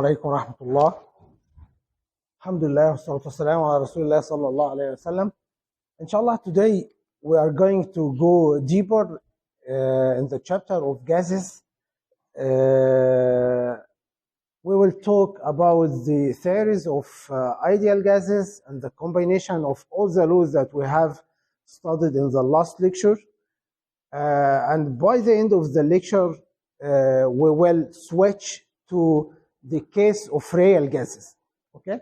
عليكم ورحمة الله. الحمد لله والصلاة والسلام على رسول الله صلى الله عليه وسلم. Inshallah, today we are going to go deeper in the chapter of gases. We will talk about the theories of ideal gases and the combination of all the laws that we have studied in the last lecture. And by the end of the lecture, we will switch to the case of real gases. Okay,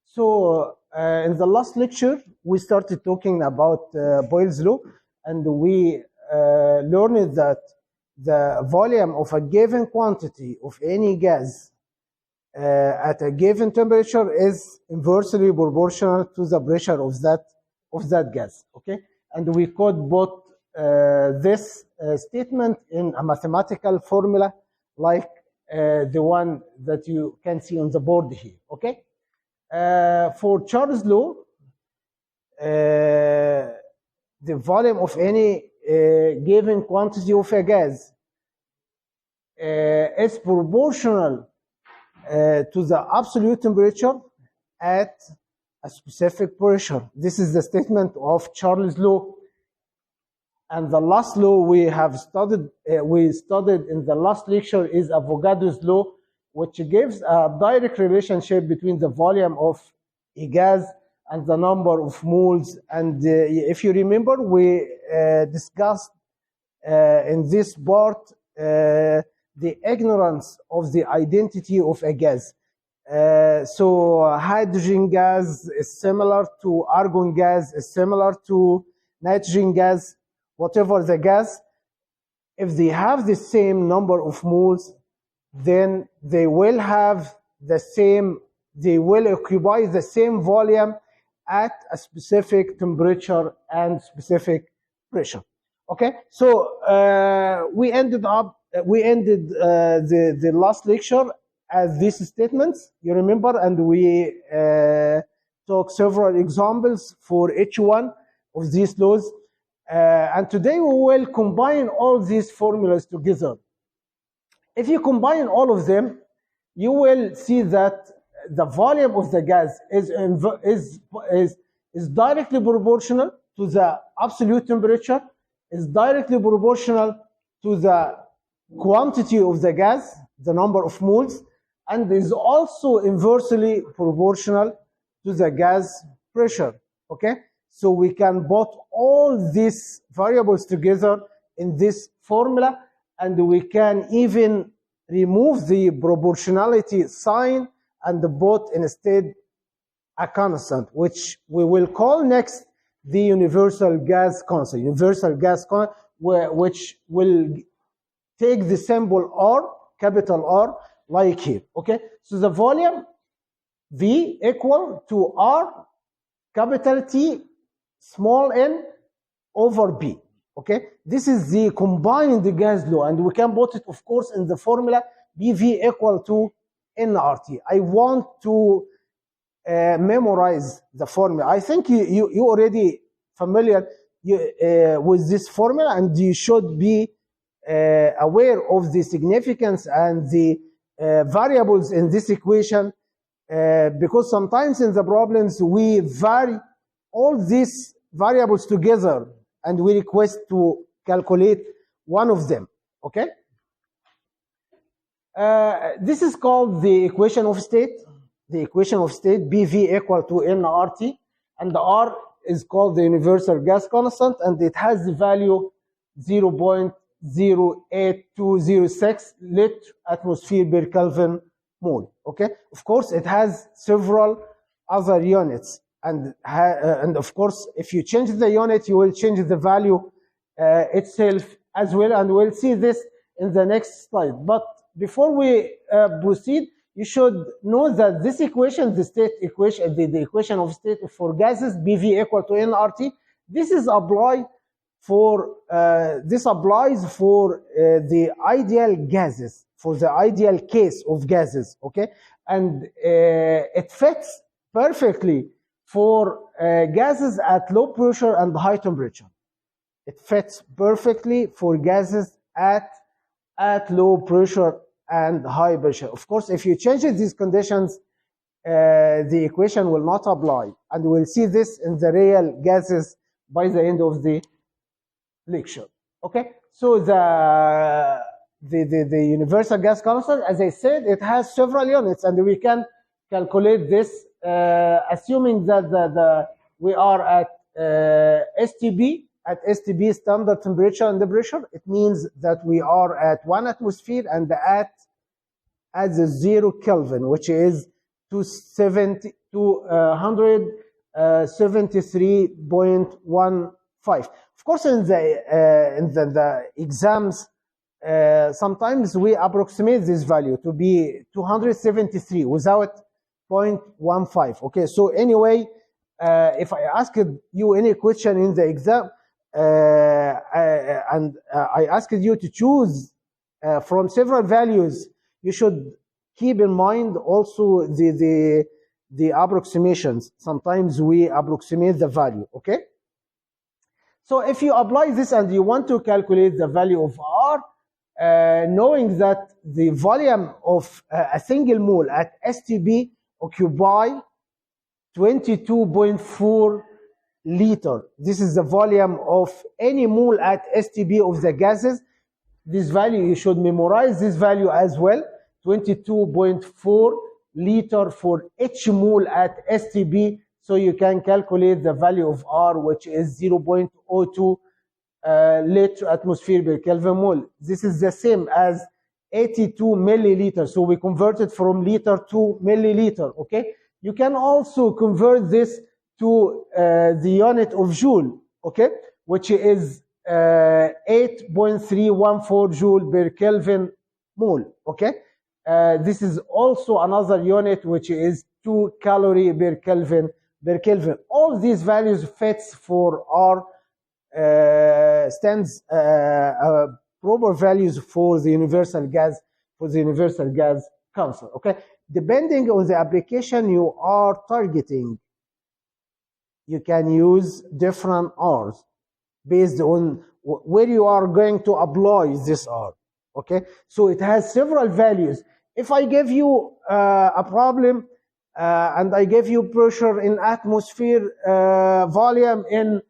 so in the last lecture we started talking about Boyle's law, and we learned that the volume of a given quantity of any gas at a given temperature is inversely proportional to the pressure of that gas. Okay, and we could put this statement in a mathematical formula like the one that you can see on the board here. Okay, for Charles' law, the volume of any given quantity of a gas is proportional to the absolute temperature at a specific pressure. This is the statement of Charles' law. And the last law we have studied, in the last lecture is Avogadro's law, which gives a direct relationship between the volume of a gas and the number of moles. And if you remember, we discussed in this part the ignorance of the identity of a gas. So hydrogen gas is similar to argon gas, is similar to nitrogen gas. Whatever the gas, if they have the same number of moles, then they will have the same, they will occupy the same volume at a specific temperature and specific pressure. Okay, so we ended the last lecture as these statements, you remember, and we took several examples for each one of these laws. And today we will combine all these formulas together. If you combine all of them, you will see that the volume of the gas is directly proportional to the absolute temperature, is directly proportional to the quantity of the gas, the number of moles, and is also inversely proportional to the gas pressure. Okay? So we can put all these variables together in this formula, and we can even remove the proportionality sign and put instead a constant, which we will call next the universal gas constant. Universal gas constant, which will take the symbol R, capital R, like here. Okay, so the volume V equal to R, capital T, small n over B. Okay, this is the combined gas law, and we can put it, of course, in the formula BV equal to nRT. I want to memorize the formula. I think you already familiar with this formula, and you should be aware of the significance and the variables in this equation, because sometimes in the problems we vary all these variables together and we request to calculate one of them. Okay, this is called the equation of state. The equation of state, BV equal to nRT, and the R is called the universal gas constant, and it has the value 0.08206 liter atmosphere per Kelvin mole. Okay, of course it has several other units. And of course, if you change the unit, you will change the value itself as well, and we'll see this in the next slide. But before we proceed, you should know that this equation, the state equation, the equation of state for gases, BV equal to nRT, this applies for the ideal gases, for the ideal case of gases. Okay, and it fits perfectly for gases at low pressure and high temperature. It fits perfectly for gases at low pressure and high pressure. Of course, if you change these conditions, the equation will not apply, and we'll see this in the real gases by the end of the lecture. Okay, so the universal gas constant, as I said, it has several units, and we can calculate this assuming that we are at STB, standard temperature and pressure. It means that we are at 1 atmosphere and at the 0 Kelvin, which is 273.15. Of course, in the exams, sometimes we approximate this value to be 273 without 0.15. Okay, so anyway, if I asked you any question in the exam, and I asked you to choose from several values, you should keep in mind also the approximations. Sometimes we approximate the value. Okay, so if you apply this and you want to calculate the value of R, knowing that the volume of a single mole at STB occupy 22.4 liter. This is the volume of any mole at STB of the gases. This value, you should memorize this value as well, 22.4 liter for each mole at STB, so you can calculate the value of R, which is 0.02 liter atmosphere per Kelvin mole. This is the same as 82 milliliter, so we converted from liter to milliliter. Okay, you can also convert this to the unit of joule, okay, which is 8.314 joule per Kelvin mole. Okay, this is also another unit which is 2 calorie per Kelvin. All these values fits for our stands proper values for the universal gas constant. Okay, depending on the application you are targeting, you can use different R's based on where you are going to apply this R. Okay, so it has several values. If I give you a problem and I give you pressure in atmosphere, volume in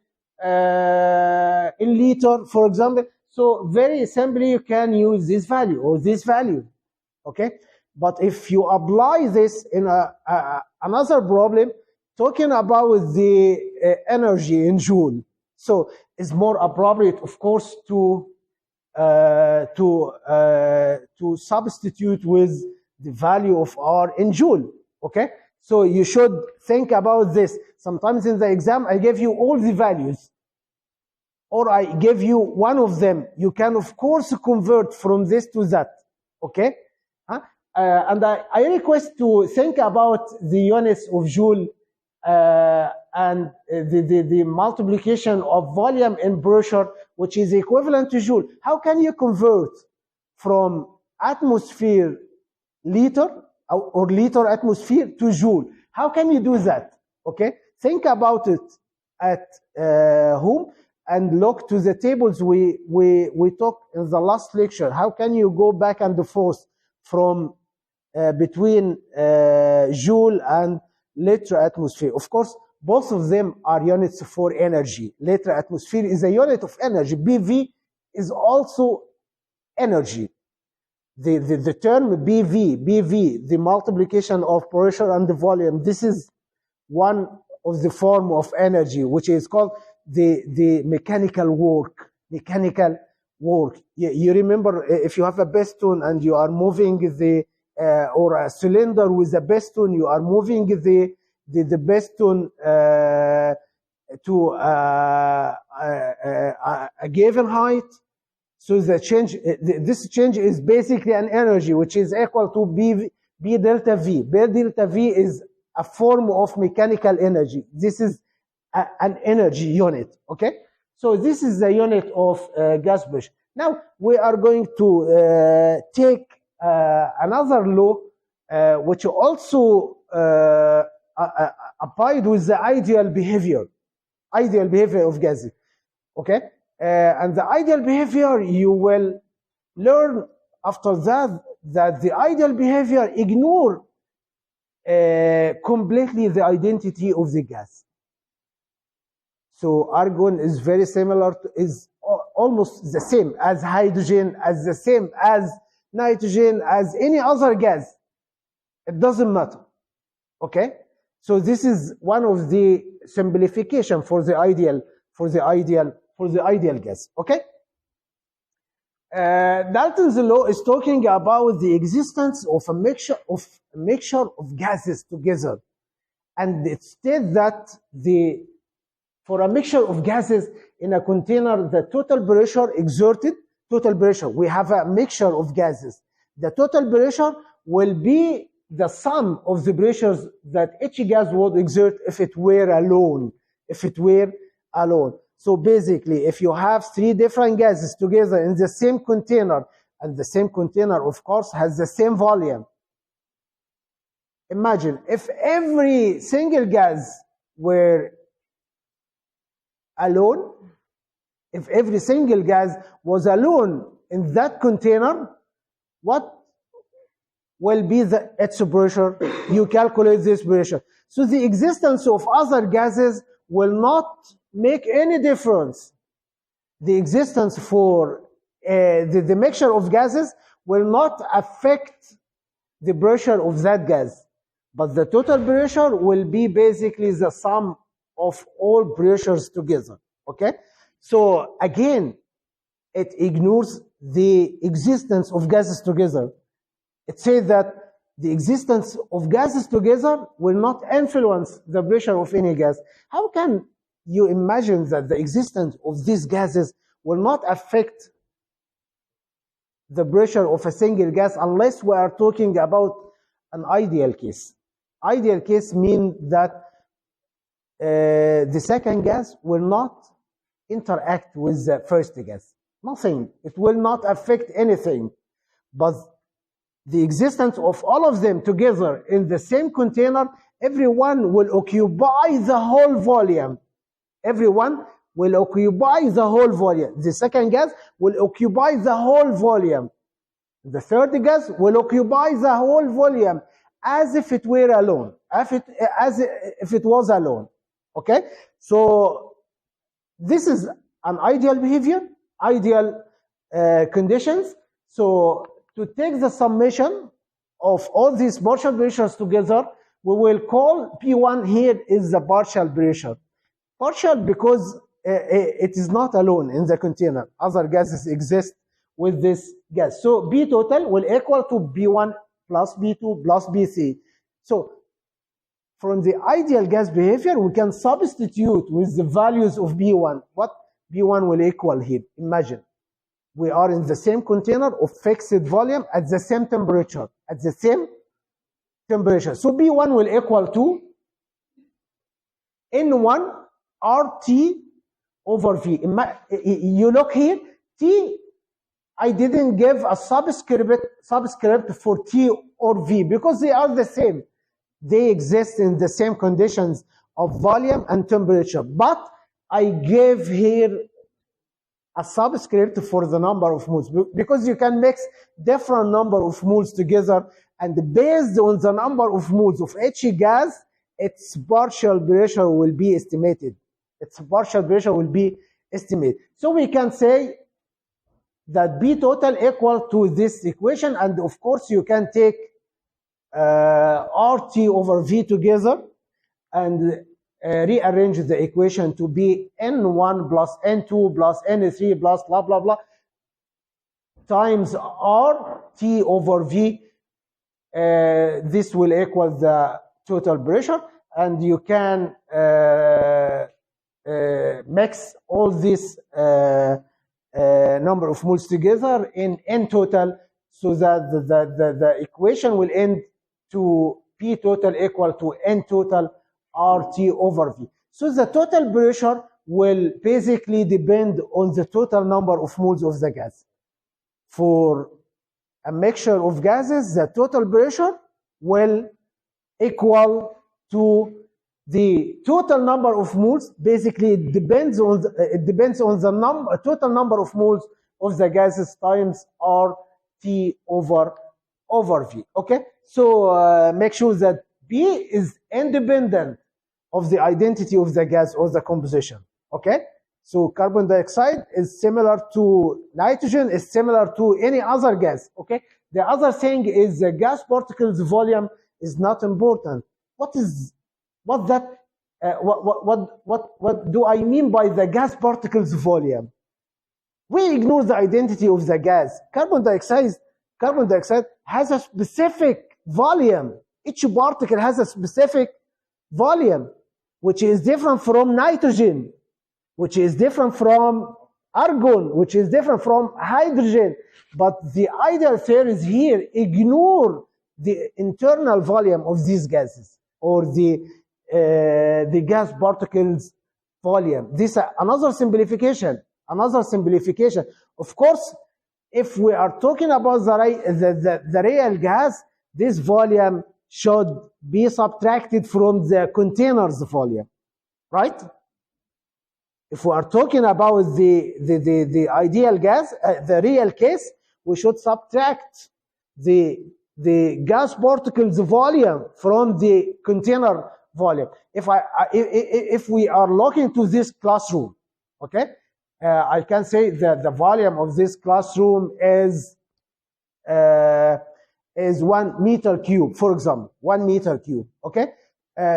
liter, for example, so very simply you can use this value or this value. Okay, but if you apply this in another problem, talking about the energy in joule, so it's more appropriate, of course, to substitute with the value of R in joule. Okay, so you should think about this. Sometimes in the exam I give you all the values, or I give you one of them. You can of course convert from this to that. Okay, and I request to think about the units of joule and the multiplication of volume and pressure, which is equivalent to joule. How can you convert from atmosphere liter or liter atmosphere to joule? How can you do that? Okay, think about it at home and look to the tables we took in the last lecture. How can you go back and forth from between joule and liter atmosphere? Of course, both of them are units for energy. Liter atmosphere is a unit of energy. BV is also energy. The term BV, the multiplication of pressure and the volume, this is one of the form of energy, which is called the mechanical work. You remember, if you have a piston and you are moving the or a cylinder with a piston, you are moving the piston to a given height. So the change, this change is basically an energy which is equal to B delta V. B delta V is a form of mechanical energy. This is an energy unit. Okay, so this is the unit of gas pressure. Now we are going to take another law which also applied with the ideal behavior of gases. Okay, and the ideal behavior you will learn after that the ideal behavior ignore completely the identity of the gas. So argon is very similar to, is almost the same as hydrogen, as the same as nitrogen, as any other gas. It doesn't matter. Okay? So this is one of the simplification for the ideal gas. Okay? Dalton's law is talking about the existence of a mixture of gases together, and it states that for a mixture of gases in a container, the total pressure exerted, we have a mixture of gases. The total pressure will be the sum of the pressures that each gas would exert if it were alone. So basically, if you have three different gases together in the same container, and the same container, of course, has the same volume. Imagine if every single gas were alone, if every single gas was alone in that container, what will be its pressure? You calculate this pressure. So the existence of other gases will not make any difference. The existence for the mixture of gases will not affect the pressure of that gas, but the total pressure will be basically the sum of all pressures together. Okay? So again, it ignores the existence of gases together. It says that the existence of gases together will not influence the pressure of any gas. How can you imagine that the existence of these gases will not affect the pressure of a single gas unless we are talking about an ideal case? Ideal case means that the second gas will not interact with the first gas. Nothing. It will not affect anything. But the existence of all of them together in the same container, everyone will occupy the whole volume. Everyone will occupy the whole volume. The second gas will occupy the whole volume. The third gas will occupy the whole volume as if it were alone, as if it was alone. Okay? So this is an ideal behavior, ideal conditions. So to take the summation of all these partial pressures together, we will call P1 here is the partial pressure. Partial because it is not alone in the container. Other gases exist with this gas. So B total will equal to B1 plus B2 plus B3. So from the ideal gas behavior, we can substitute with the values of B1. What B1 will equal here? Imagine we are in the same container of fixed volume at the same temperature. So B1 will equal to N1 RT over V. You look here, T, I didn't give a subscript for T or V because they are the same. They exist in the same conditions of volume and temperature. But I gave here a subscript for the number of moles because you can mix different number of moles together, and based on the number of moles of each gas, its partial pressure will be estimated. So we can say that B total equal to this equation, and of course you can take RT over V together and rearrange the equation to be N1 plus N2 plus N3 plus blah blah blah times RT over V. This will equal the total pressure, and you can mix all this number of moles together in N total, so that the equation will end to P total equal to N total RT over V. So the total pressure will basically depend on the total number of moles of the gas. For a mixture of gases, the total pressure will equal to the total number of moles. Basically, it depends on the total number of moles of the gases times RT T over V. Okay, so make sure that P is independent of the identity of the gas or the composition. Okay, so carbon dioxide is similar to nitrogen, is similar to any other gas. Okay, the other thing is the gas particles volume is not important. What do I mean by the gas particles volume? We ignore the identity of the gas. Carbon dioxide has a specific volume. Each particle has a specific volume, which is different from nitrogen, which is different from argon, which is different from hydrogen. But the ideal theory is here, ignore the internal volume of these gases or the gas particles volume. This is another simplification. Of course, if we are talking about the real gas, this volume should be subtracted from the container's volume, right? If we are talking about the ideal gas, the real case, we should subtract the gas particles volume from the container volume. If we are looking to this classroom, okay, I can say that the volume of this classroom is 1 meter cube, for example, 1 meter cube. Okay,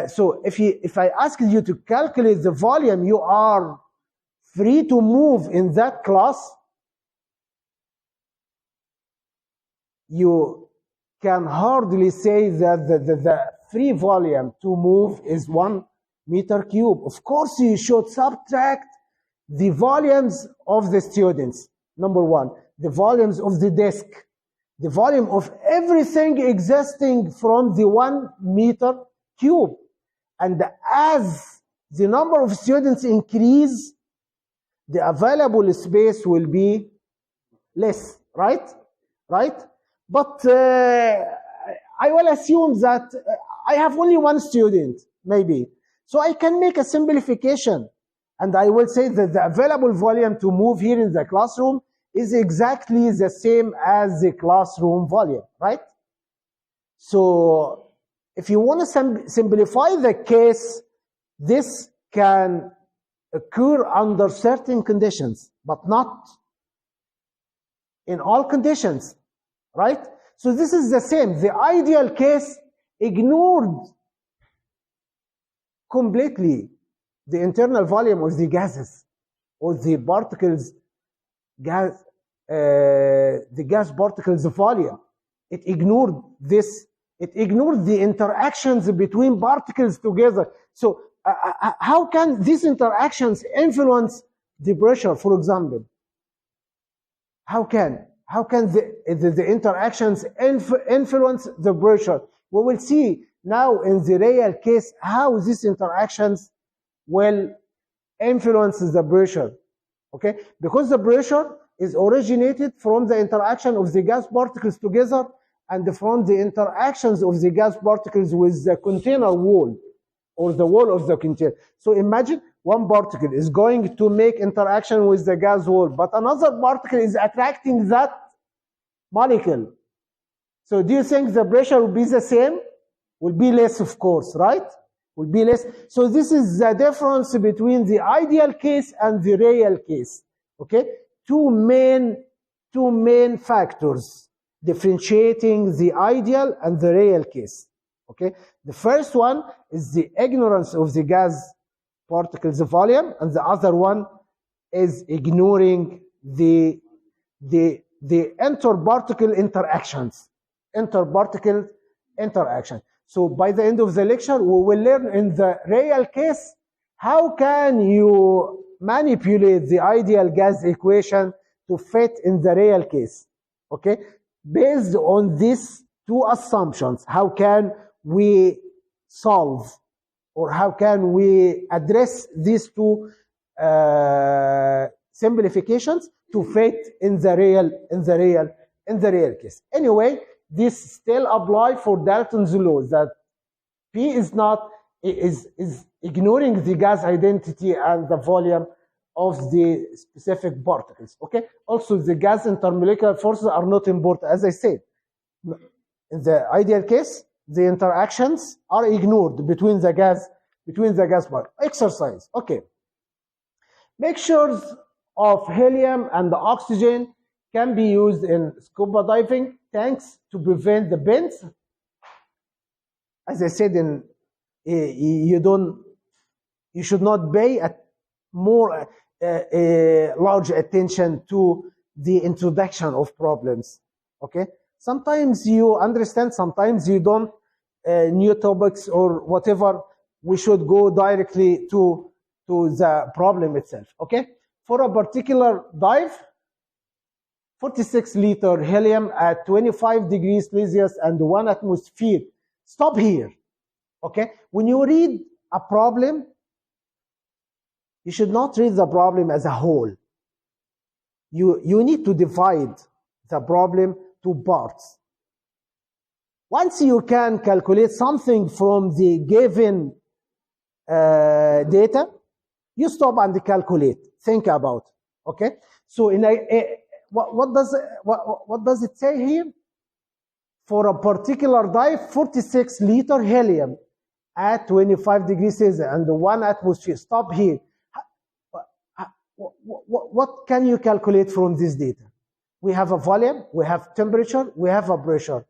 so if I ask you to calculate the volume you are free to move in that class, you can hardly say that the free volume to move is 1 meter cube. Of course, you should subtract the volumes of the students. Number one, the volumes of the desk, the volume of everything existing from the 1 meter cube. And as the number of students increase, the available space will be less, right? But I will assume that I have only one student, maybe. So I can make a simplification. And I will say that the available volume to move here in the classroom is exactly the same as the classroom volume, right? So if you want to simplify the case, this can occur under certain conditions, but not in all conditions, right? So this is the same. The ideal case ignored completely the internal volume of the gases or the particles, the gas particles volume. It ignored this. It ignored the interactions between particles together. So how can these interactions influence the pressure, for example? How can the interactions influence the pressure? We will see now in the real case how these interactions will influence the pressure, okay? Because the pressure is originated from the interaction of the gas particles together and from the interactions of the gas particles with the container wall or the wall of the container. So imagine one particle is going to make interaction with the gas wall, but another particle is attracting that molecule. So do you think the pressure will be the same? Will be less, of course, right? Will be less. So this is the difference between the ideal case and the real case. Okay, two main factors differentiating the ideal and the real case. Okay, the first one is the ignorance of the gas particles volume, and the other one is ignoring the interparticle interactions. So by the end of the lecture, we will learn in the real case how can you manipulate the ideal gas equation to fit in the real case. Okay, based on these two assumptions, how can we solve or how can we address these two simplifications to fit in the real case? Anyway, this still applies for Dalton's law, that P is ignoring the gas identity and the volume of the specific particles. Okay. Also, the gas intermolecular forces are not important, as I said. In the ideal case, the interactions are ignored between the gas part. Exercise. Okay. Mixtures of helium and oxygen can be used in scuba diving tanks to prevent the bends. As I said, you should not pay more large attention to the introduction of problems. Okay. Sometimes you understand, sometimes you don't. New topics or whatever, we should go directly to the problem itself. Okay. For a particular dive, 46-liter helium at 25 degrees Celsius and 1 atmosphere. Stop here. Okay. When you read a problem, you should not read the problem as a whole. You need to divide the problem to parts. Once you can calculate something from the given data, you stop and calculate. Think about. Okay. So what does it say here? For a particular dive, 46-liter helium at 25 degrees Celsius and 1 atmosphere. Stop here. What can you calculate from this data? We have a volume, we have temperature, we have a pressure.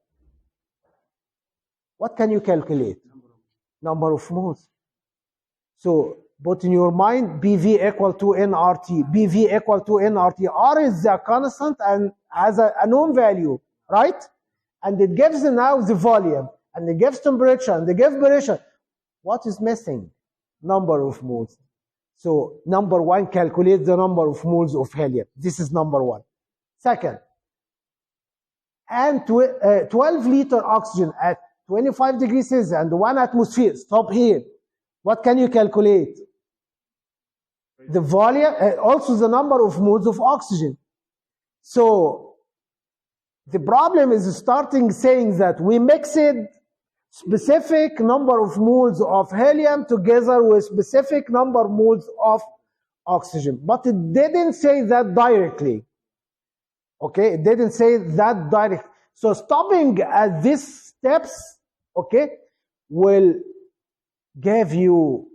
What can you calculate? Number of moles. So put in your mind BV equal to nRT. BV equal to nRT. R is the constant and has a known value, right? And it gives now the volume, and it gives temperature, and it gives pressure. What is missing? Number of moles. So number one, calculate the number of moles of helium. This is number one. Second, and 12-liter oxygen at 25 degrees Celsius and 1 atmosphere. Stop here. What can you calculate? The volume, also the number of moles of oxygen. So the problem is starting saying that we mixed specific number of moles of helium together with specific number of moles of oxygen. But it didn't say that directly. Okay, it didn't say that directly. So stopping at these steps, okay, will give you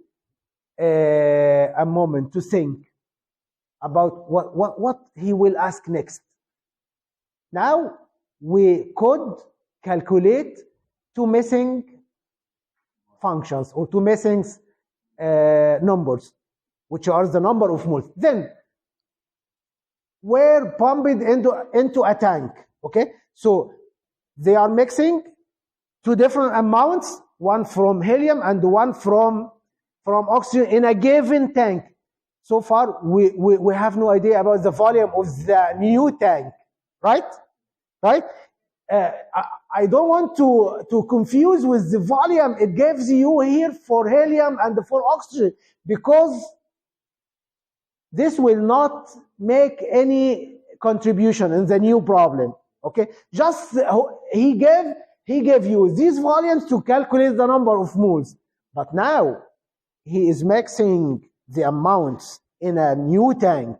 a moment to think about what he will ask next. Now we could calculate two missing functions or two missing numbers, which are the number of moles. Then were pumped into a tank. Okay, so they are mixing two different amounts, one from helium and one from oxygen in a given tank. So far, we have no idea about the volume of the new tank, right? Right? I don't want to confuse with the volume it gives you here for helium and for oxygen, because this will not make any contribution in the new problem. Okay, just he gave you these volumes to calculate the number of moles, but now he is mixing the amounts in a new tank.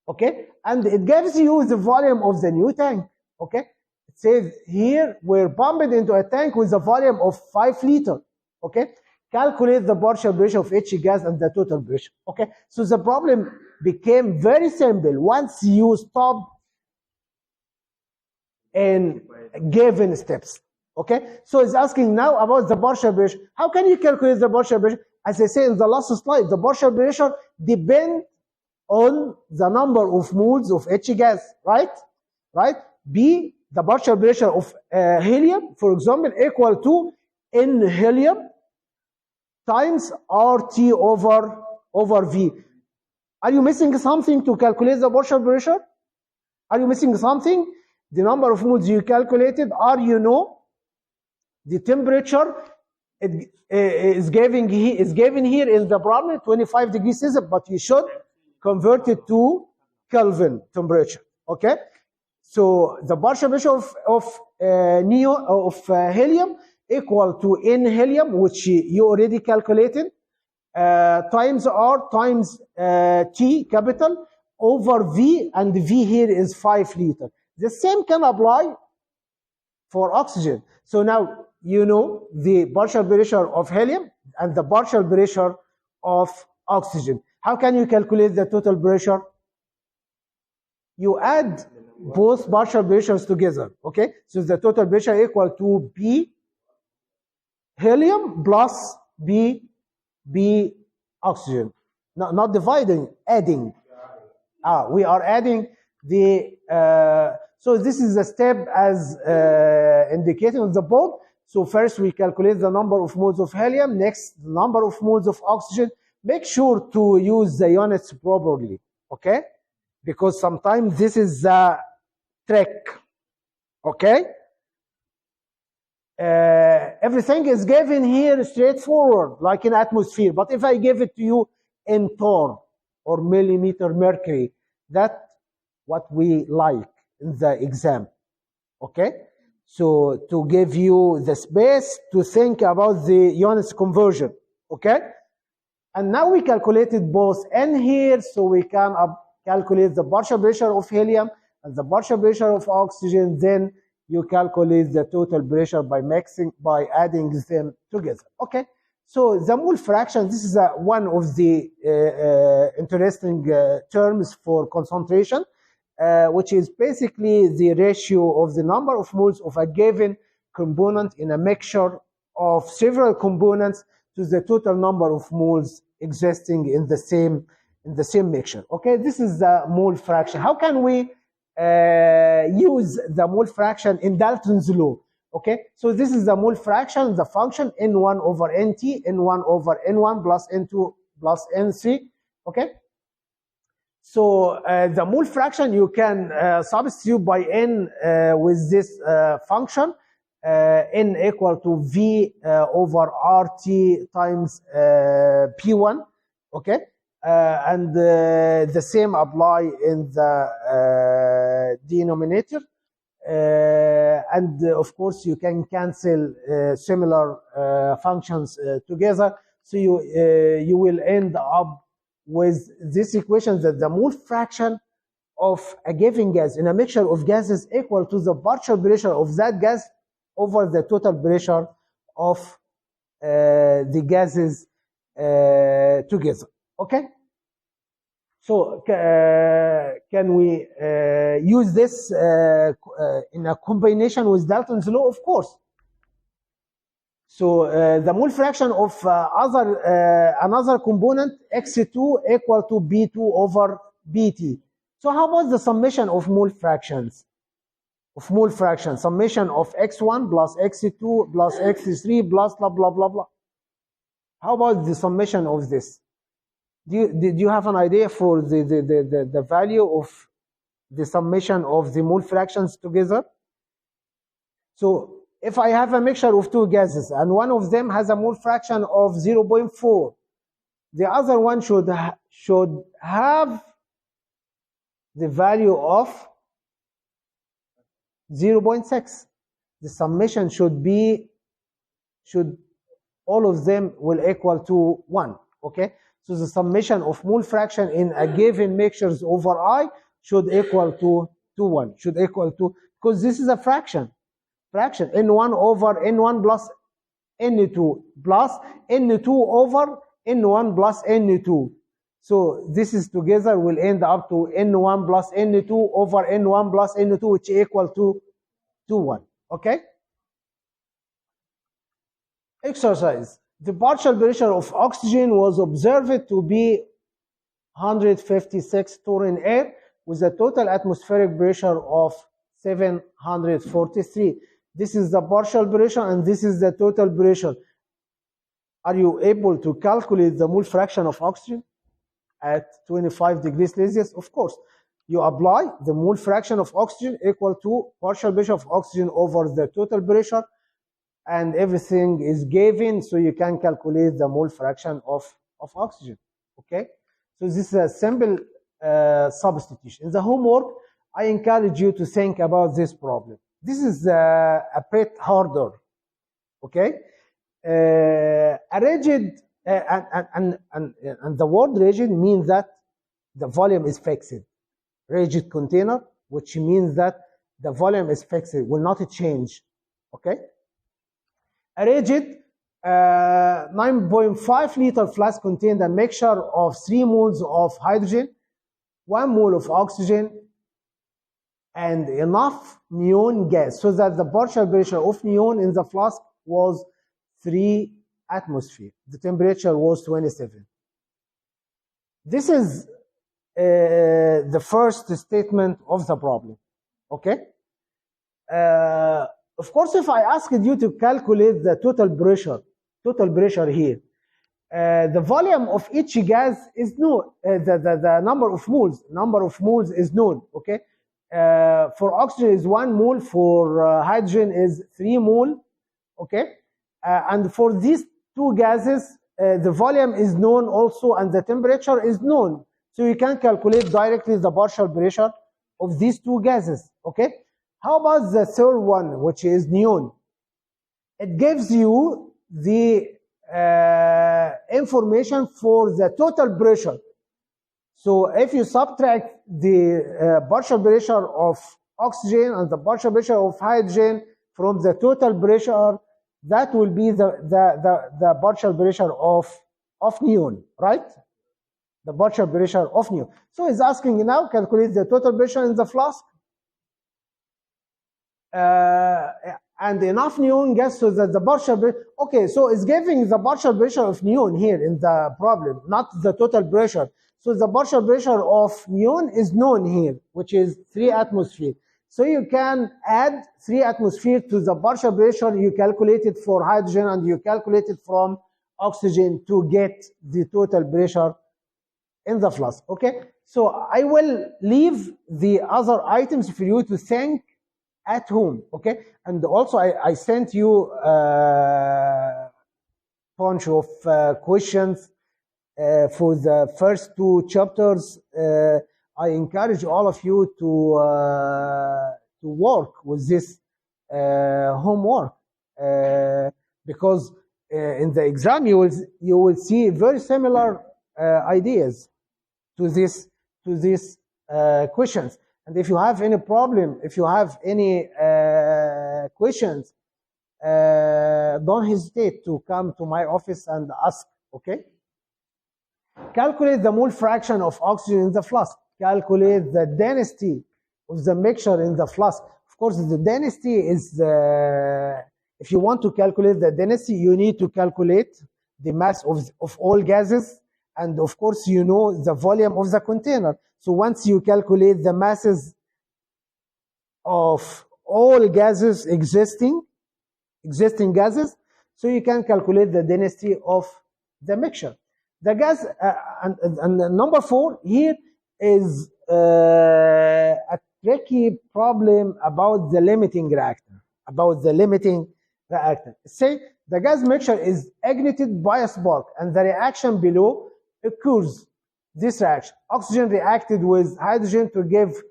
Okay, and it gives you the volume of the new tank. Okay, it says here we're pumped into a tank with a volume of 5 liters. Okay, calculate the partial pressure of each gas and the total pressure. Okay, so the problem became very simple once you stop in given steps. Okay, so it's asking now about the partial pressure. How can you calculate the partial pressure? As I said in the last slide, the partial pressure depends on the number of moles of each gas, right? Right? B, the partial pressure of helium, for example, equal to N helium times RT over V. Are you missing something to calculate the partial pressure? Are you missing something? The number of moles you calculated, the temperature is given here in the problem, 25 degrees Celsius, but you should convert it to Kelvin temperature. Okay, so the partial pressure of helium equal to N helium, which you already calculated, times R times T capital over V, and V here is 5 liter. The same can apply for oxygen. So now you know the partial pressure of helium and the partial pressure of oxygen. How can you calculate the total pressure? You add both partial pressures together, okay? So the total pressure equal to B helium plus B oxygen. Not dividing, adding. We are adding the, so this is the step as indicated on the board. So first we calculate the number of moles of helium, next the number of moles of oxygen. Make sure to use the units properly, okay? Because sometimes this is the trick, okay? Everything is given here straightforward, like in atmosphere. But if I give it to you in torr or millimeter mercury, that's what we like in the exam, okay? So to give you the space to think about the units conversion, okay? And now we calculated both N here, so we can calculate the partial pressure of helium and the partial pressure of oxygen. Then you calculate the total pressure by adding them together. Okay. So the mole fraction, this is one of the interesting terms for concentration, which is basically the ratio of the number of moles of a given component in a mixture of several components to the total number of moles existing in the same mixture. Okay, this is the mole fraction. How can we use the mole fraction in Dalton's law? Okay, so this is the mole fraction, the function N1 over Nt, N1 over N1 plus N2 plus N3. Okay, so the mole fraction you can substitute by N with this function. N equal to V over RT times P1, okay? And the same apply in the denominator. And of course, you can cancel similar functions together. So you will end up with this equation that the mole fraction of a given gas in a mixture of gases equal to the partial pressure of that gas over the total pressure of the gases together. Okay? So can we use this in a combination with Dalton's law? Of course. So the mole fraction of another component x2 equal to B2 over BT. So how about the summation of mole fractions? Summation of x1 plus x2 plus x3 plus blah blah blah blah. How about the summation of this? Did you have an idea for the value of the summation of the mole fractions together? So if I have a mixture of two gases and one of them has a mole fraction of 0.4, the other one should have the value of 0.6. The summation all of them will equal to 1, okay? So the summation of mole fraction in a given mixtures over I should equal to 1, because this is a fraction, N1 over N1 plus N2 plus N2 over N1 plus N2. So this is together will end up to N1 plus N2 over N1 plus N2, which equal to 1. Okay? Exercise. The partial pressure of oxygen was observed to be 156 torr in air with a total atmospheric pressure of 743. This is the partial pressure and this is the total pressure. Are you able to calculate the mole fraction of oxygen at 25 degrees Celsius? Of course. You apply the mole fraction of oxygen equal to partial pressure of oxygen over the total pressure, and everything is given, so you can calculate the mole fraction of oxygen. Okay? So this is a simple substitution. In the homework, I encourage you to think about this problem. This is a bit harder. Okay? A rigid And the word rigid means that the volume is fixed. Rigid container, which means that the volume is fixed, will not change. Okay? A rigid 9.5 liter flask contained a mixture of 3 moles of hydrogen, 1 mole of oxygen, and enough neon gas, so that the partial pressure of neon in the flask was 3 atmosphere. The temperature was 27. This is the first statement of the problem. Okay? Of course, if I asked you to calculate the total pressure here, the volume of each gas is known. The number of moles is known. Okay, for oxygen is 1 mole, for hydrogen is 3 mole. Okay, and for these two gases, the volume is known also, and the temperature is known. So you can calculate directly the partial pressure of these two gases. Okay. How about the third one, which is neon? It gives you the information for the total pressure. So if you subtract the partial pressure of oxygen and the partial pressure of hydrogen from the total pressure, that will be the partial pressure of neon, right? The partial pressure of neon. So it's asking now, calculate the total pressure in the flask. And enough neon gas so that the partial pressure, okay, so it's giving the partial pressure of neon here in the problem, not the total pressure. So the partial pressure of neon is known here, which is 3 atmosphere. So you can add 3 atmosphere to the partial pressure you calculated for hydrogen and you calculated from oxygen to get the total pressure in the flask. Okay, so I will leave the other items for you to think at home. Okay, and also I sent you a bunch of questions for the first 2 chapters. I encourage all of you to work with this homework, because in the exam you will see very similar ideas to this questions. And if you have any problem, if you have any questions, don't hesitate to come to my office and ask. Okay? Calculate the mole fraction of oxygen in the flask. Calculate the density of the mixture in the flask. Of course, the density is if you want to calculate the density, you need to calculate the mass of all gases, and of course, you know the volume of the container. So once you calculate the masses of all gases, existing gases, so you can calculate the density of the mixture. The gas, and number 4 here is a tricky problem about the limiting reactor. Say the gas mixture is ignited by a spark, and the reaction below occurs. This reaction, oxygen reacted with hydrogen to give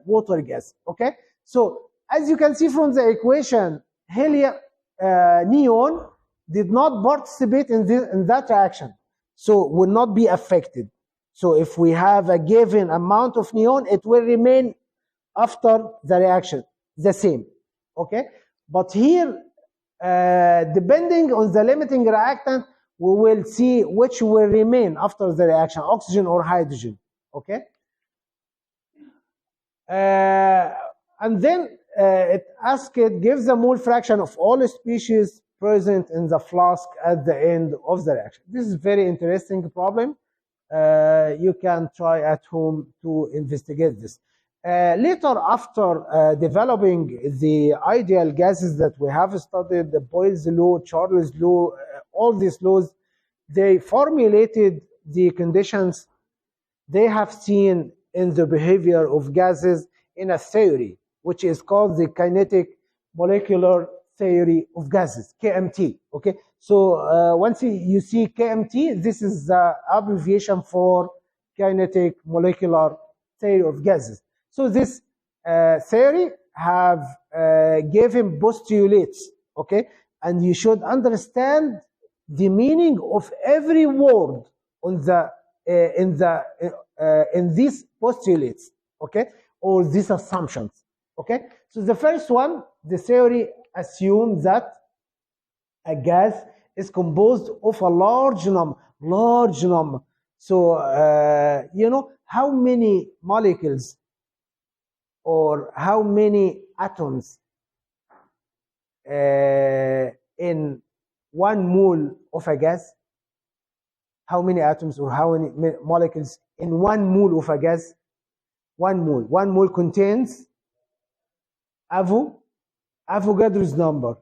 water gas. Okay, so as you can see from the equation, neon did not participate in that reaction, so will not be affected. So if we have a given amount of neon, it will remain after the reaction the same. Okay, but here, depending on the limiting reactant, we will see which will remain after the reaction, oxygen or hydrogen. Okay, and then it asks, gives the mole fraction of all species present in the flask at the end of the reaction. This is a very interesting problem. You can try at home to investigate this. Later, after developing the ideal gases that we have studied, the Boyle's law, Charles' law, all these laws, they formulated the conditions they have seen in the behavior of gases in a theory, which is called the kinetic molecular theory of gases, KMT. Okay, so once you see KMT, this is the abbreviation for kinetic molecular theory of gases. So this theory have given postulates, okay, and you should understand the meaning of every word on the in these postulates, okay, or these assumptions, okay. So the first one, the theory assumes that a gas is composed of a large number. So you know how many molecules or how many atoms in 1 mole of a gas? How many atoms or how many molecules in 1 mole of a gas? 1 mole. 1 mole contains Avogadro's number.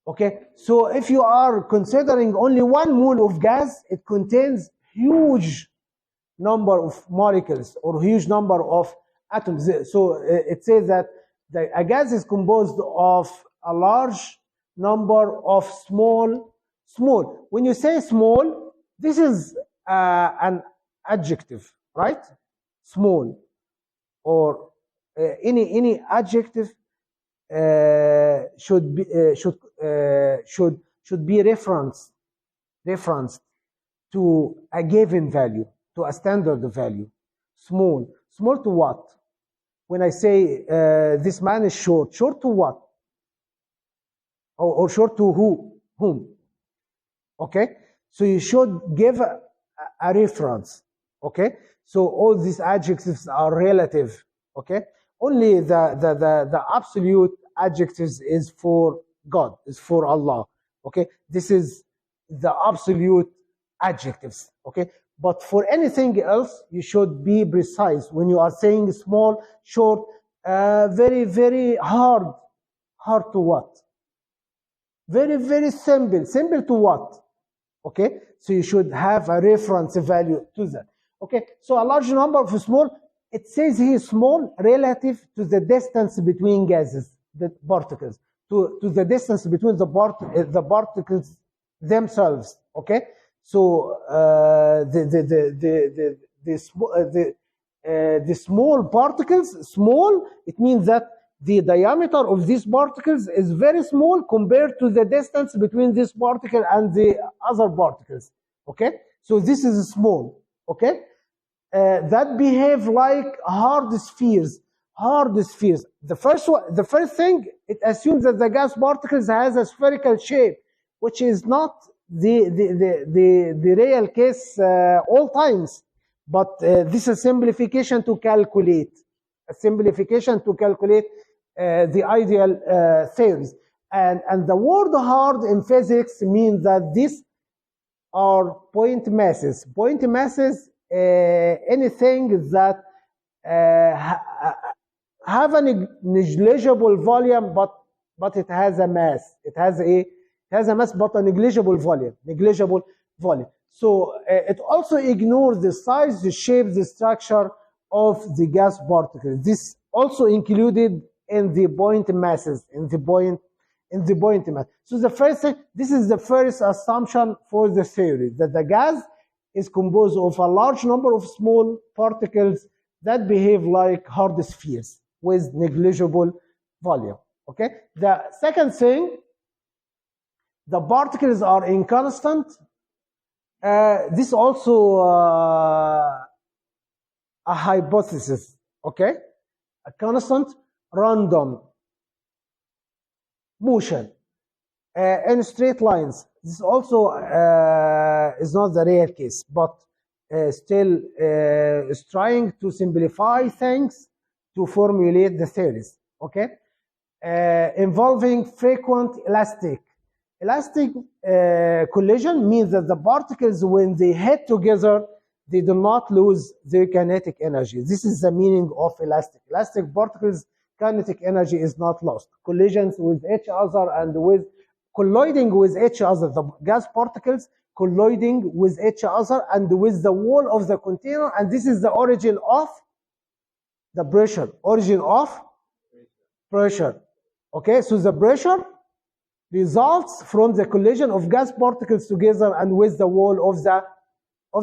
Okay, so if you are considering only 1 mole of gas, it contains huge number of molecules or huge number of atoms. So it says that a gas is composed of a large number of small. When you say small, this is an adjective, right? Small, or any adjective should be referenced to a given value, to a standard value. Small to what? When I say this man is short to what? Or short to whom? Okay, so you should give a reference. Okay, so all these adjectives are relative. Okay, only the absolute adjectives is for God, is for Allah. Okay, this is the absolute adjectives. Okay, but for anything else, you should be precise when you are saying small, short, very, very hard. Hard to what? Very, very simple. Simple to what? Okay, so you should have a reference value to that. Okay, so a large number of small, it says here small relative to the distance between gases, the particles, to the distance between the particles themselves. Okay, so the small particles, small, it means that the diameter of these particles is very small compared to the distance between this particle and the other particles. Okay, so this is small. Okay, that behave like hard spheres. The first thing, it assumes that the gas particles has a spherical shape, which is not the real case all times. But this is simplification to calculate. The ideal theories. And the word hard in physics means that these are point masses. Point masses, anything that have a negligible volume, but it has a mass. It has a mass, but a negligible volume. So it also ignores the size, the shape, the structure of the gas particles. This also included in the point masses, in the point mass. So the first thing, this is the first assumption for the theory, that the gas is composed of a large number of small particles that behave like hard spheres with negligible volume. Okay. The second thing, the particles are inconstant. This also a hypothesis. Okay, a constant random motion in straight lines. This also is not the real case, but still is trying to simplify things to formulate the theories. Okay, involving frequent elastic collision means that the particles, when they hit together, they do not lose their kinetic energy. This is the meaning of elastic. Elastic particles, kinetic energy is not lost. Collisions with each other and colliding with each other, the gas particles colliding with each other and with the wall of the container, and this is the origin of the pressure. Pressure. Okay, so the pressure results from the collision of gas particles together and with the wall of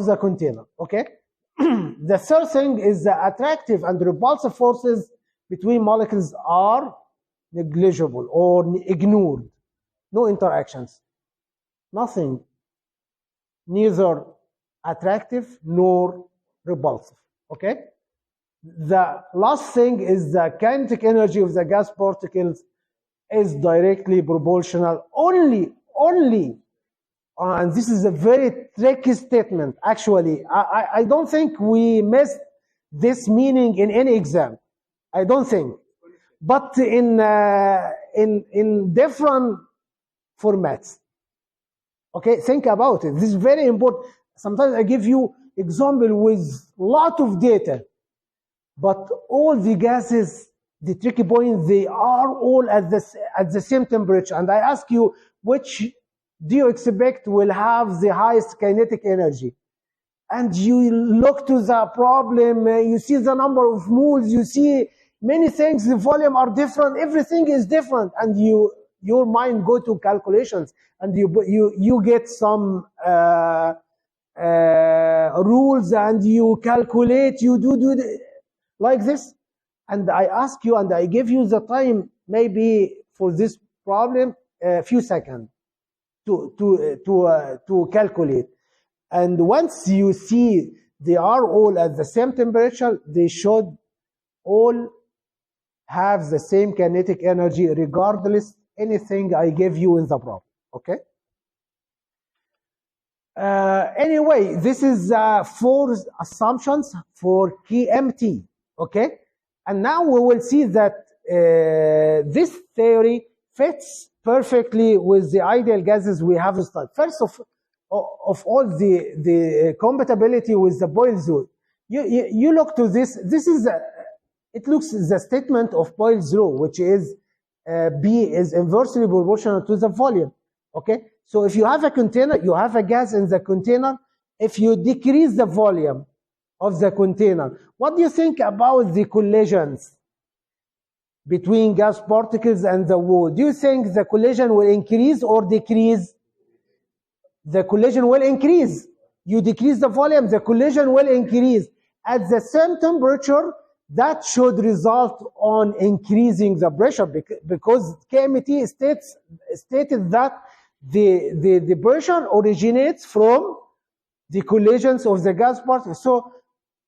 the container. Okay. The third thing is the attractive and repulsive forces between molecules are negligible or ignored. No interactions. Nothing. neither attractive nor repulsive. Okay? The last thing is the kinetic energy of the gas particles is directly proportional only, and this is a very tricky statement, actually. I don't think we missed this meaning in any exam. I don't think. But in different formats. Okay, think about it. This is very important. Sometimes I give you example with lot of data, but all the gases, the tricky point, they are all at the same temperature. And I ask you, which do you expect will have the highest kinetic energy? And you look to the problem, you see the number of moles, you see many things, the volume are different, everything is different, and your mind go to calculations, and you get some rules, and you calculate, you do like this. And I ask you, and I give you the time maybe for this problem a few seconds to calculate. And once you see they are all at the same temperature, they should all have the same kinetic energy regardless anything I give you in the problem. Okay? Anyway, this is 4 assumptions for KMT. Okay? And now we will see that this theory fits perfectly with the ideal gases we have studied. First of all, the compatibility with the Boyle's law. You look to this. This is it looks the statement of Boyle's law, which is B is inversely proportional to the volume. Okay, so if you have a container, you have a gas in the container. If you decrease the volume of the container, what do you think about the collisions between gas particles and the wall? Do you think the collision will increase or decrease? The collision will increase. You decrease the volume, the collision will increase. At the same temperature, that should result on increasing the pressure, because KMT stated that the pressure originates from the collisions of the gas particles. So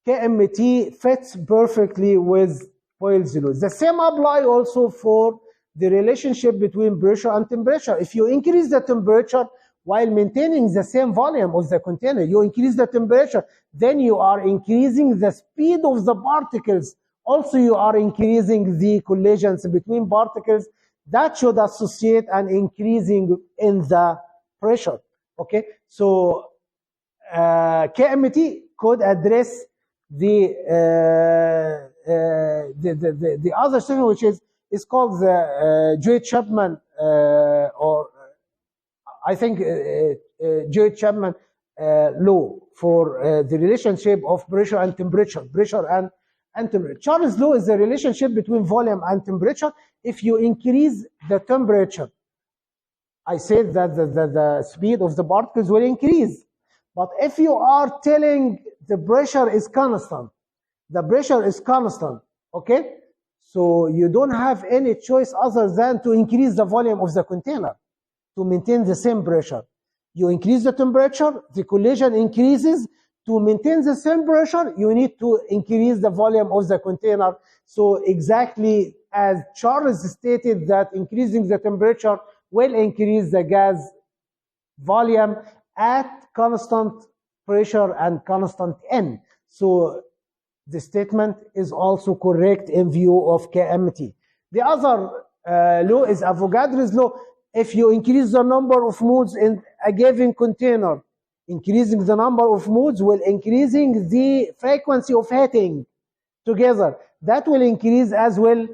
KMT fits perfectly with Boyle's law. The same apply also for the relationship between pressure and temperature. If you increase the temperature while maintaining the same volume of the container, you increase the temperature, then you are increasing the speed of the particles. Also, you are increasing the collisions between particles. That should associate an increasing in the pressure. Okay, so KMT could address the other thing, which is called the Joy-Chapman or I think Joy-Chapman law for the relationship of pressure and temperature. And temperature. Charles' law is the relationship between volume and temperature. If you increase the temperature, I said that the speed of the particles will increase. But if you are telling the pressure is constant, the pressure is constant, okay? So you don't have any choice other than to increase the volume of the container to maintain the same pressure. You increase the temperature, the collision increases. To maintain the same pressure, you need to increase the volume of the container. So exactly as Charles stated that increasing the temperature will increase the gas volume at constant pressure and constant N. So the statement is also correct in view of KMT. The other law is Avogadro's law. If you increase the number of moles in a given container, increasing the number of moles will increasing the frequency of heating together. That will increase as well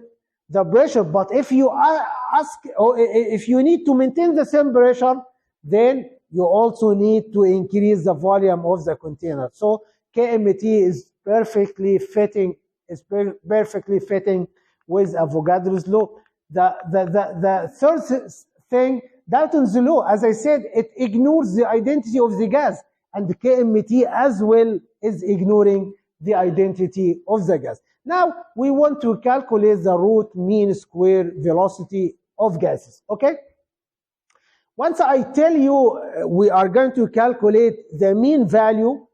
the pressure. But if you ask, or if you need to maintain the same pressure, then you also need to increase the volume of the container. So KMT is perfectly fitting with Avogadro's law. The third thing, Dalton's law, as I said, it ignores the identity of the gas, and the KMT as well is ignoring the identity of the gas. Now we want to calculate the root mean square velocity of gases. Okay, Once I tell you we are going to calculate the mean value,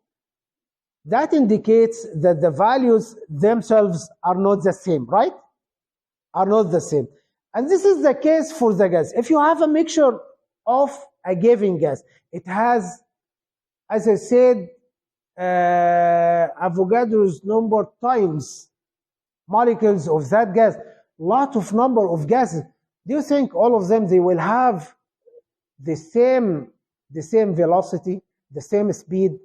that indicates that the values themselves are not the same, right? Are not the same. And this is the case for the gas. If you have a mixture of a given gas, it has, as I said, Avogadro's number times molecules of that gas, lot of number of gases. Do you think all of them, they will have the same velocity, the same speed,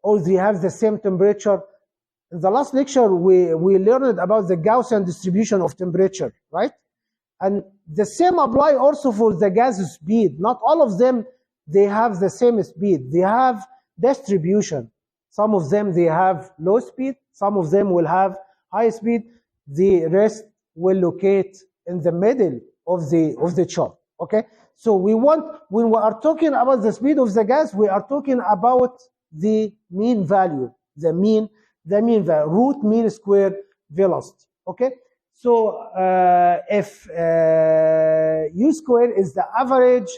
or they have the same temperature? In the last lecture, we learned about the Gaussian distribution of temperature, right? And the same apply also for the gas speed. Not all of them, they have the same speed. They have distribution. Some of them, they have low speed. Some of them will have high speed. The rest will locate in the middle of the chart, okay? So we want, when we are talking about the speed of the gas, we are talking about the mean value, the mean value, root mean square velocity, okay? So if U square is the average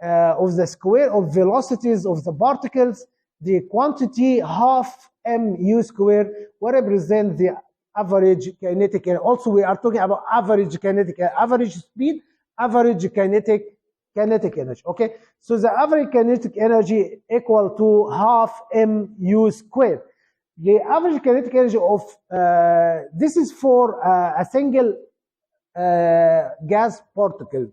of the square of velocities of the particles, the quantity half mu square will represent the average kinetic energy. Also, we are talking about average kinetic, average speed, average kinetic energy, okay? So the average kinetic energy equal to half mu square. The average kinetic energy of, this is for a single gas particle,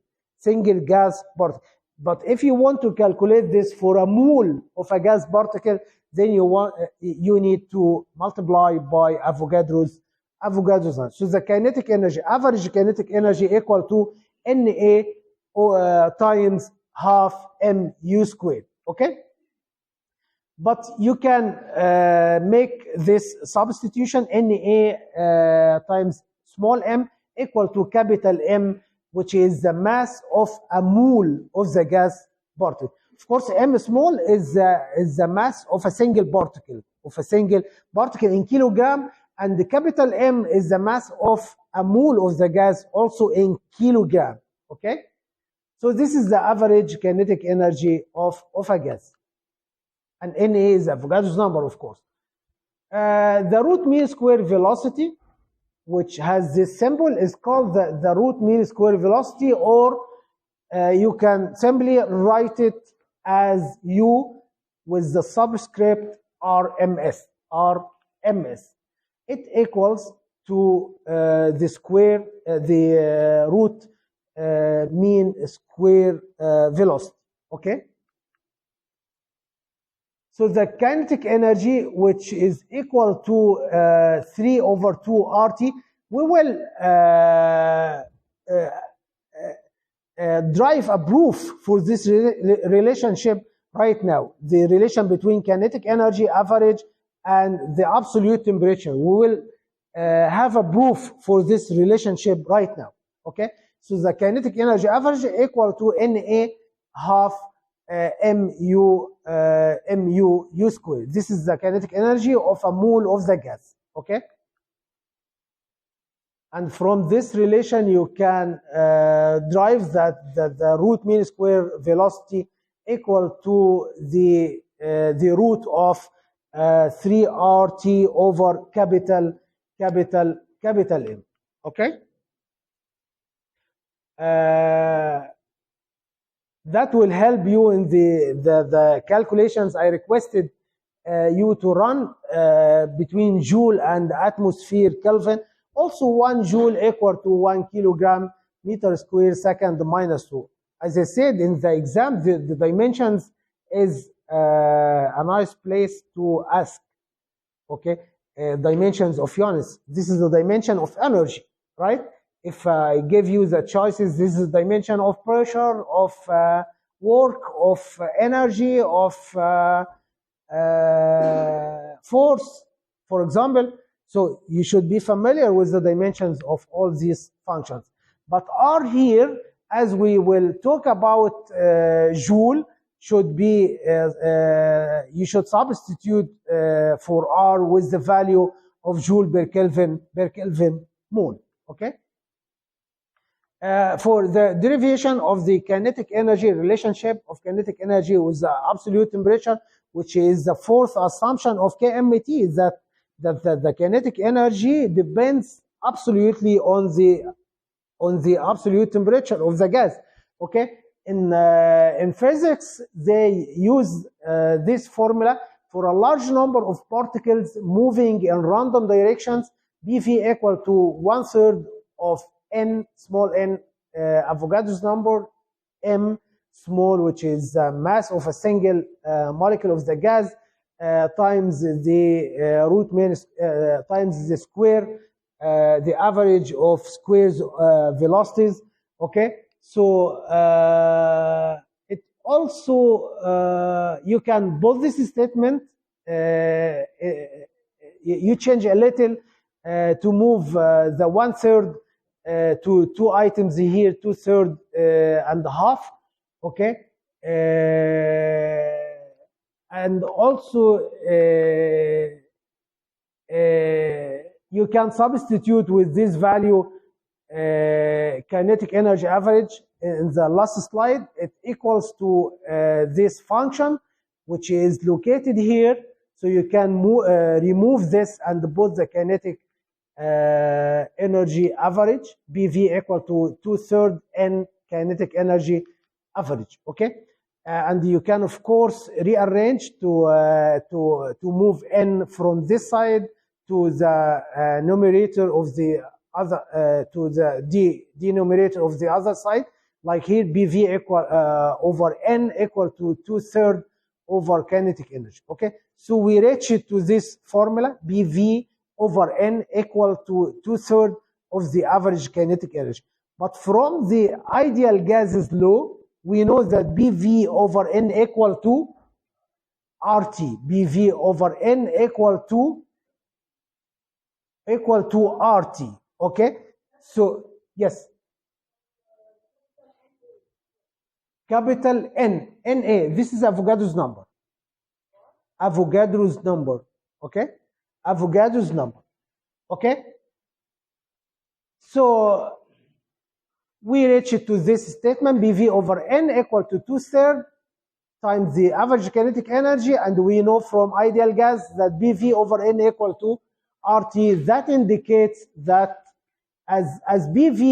But if you want to calculate this for a mole of a gas particle, then you need to multiply by Avogadro's number. So the kinetic energy, average kinetic energy equal to Na times half mu squared, okay? But you can make this substitution, Na times small m equal to capital M, which is the mass of a mole of the gas particle. Of course, m small is the mass of a single particle, in kilogram, and the capital M is the mass of a mole of the gas, also in kilogram, okay? So this is the average kinetic energy of a gas. And Na is Avogadro's number, of course. The root mean square velocity, which has this symbol, is called the root mean square velocity, or you can simply write it as U with the subscript RMS. It equals to the square, the root mean square velocity, okay? So the kinetic energy, which is equal to 3 over 2 RT, we will drive a proof for this relationship right now, the relation between kinetic energy average and the absolute temperature. We will have a proof for this relationship right now, okay? So the kinetic energy average equal to Na half mu squared. This is the kinetic energy of a mole of the gas, okay? And from this relation, you can drive that the root mean square velocity equal to the root of 3RT over capital M, okay? That will help you in the calculations I requested you to run between joule and atmosphere Kelvin. Also, 1 joule equal to 1 kilogram meter square second minus 2. As I said in the exam, the dimensions is a nice place to ask, okay? Dimensions of units. This is the dimension of energy, right? If I give you the choices, this is the dimension of pressure, of work, of energy, of force, for example. So you should be familiar with the dimensions of all these functions. But R here, as we will talk about joule, should be, you should substitute for R with the value of joule per Kelvin mole, okay? for the derivation of the kinetic energy, relationship of kinetic energy with the absolute temperature, which is the fourth assumption of KMT, is that the kinetic energy depends absolutely on the absolute temperature of the gas. Okay, in physics they use this formula for a large number of particles moving in random directions. BV equal to 1/3 of n small n Avogadro's number, m small, which is the mass of a single molecule of the gas, times the root mean times the square, the average of squares velocities. Okay, so it also you can both this statement you change a little to move the 1/3 to two items here, 2/3 and a half. Okay, and also you can substitute with this value kinetic energy average in the last slide. It equals to this function, which is located here. So you can remove this and put the kinetic energy average, BV equal to 2/3 n kinetic energy average. Okay, and you can of course rearrange to move n from this side to the numerator of the other to the denominator of the other side. Like here, BV equal over n equal to 2/3 over kinetic energy. Okay, so we reach it to this formula, BV over n equal to 2/3 of the average kinetic energy. But from the ideal gases law, we know that BV over n equal to RT. BV over n equal to RT. Okay, so yes, capital N, NA, this is Avogadro's number. Avogadro's number. Okay, Avogadro's number. Okay, so we reach it to this statement, BV over n equal to 2/3 times the average kinetic energy, and we know from ideal gas that BV over n equal to RT. That indicates that as BV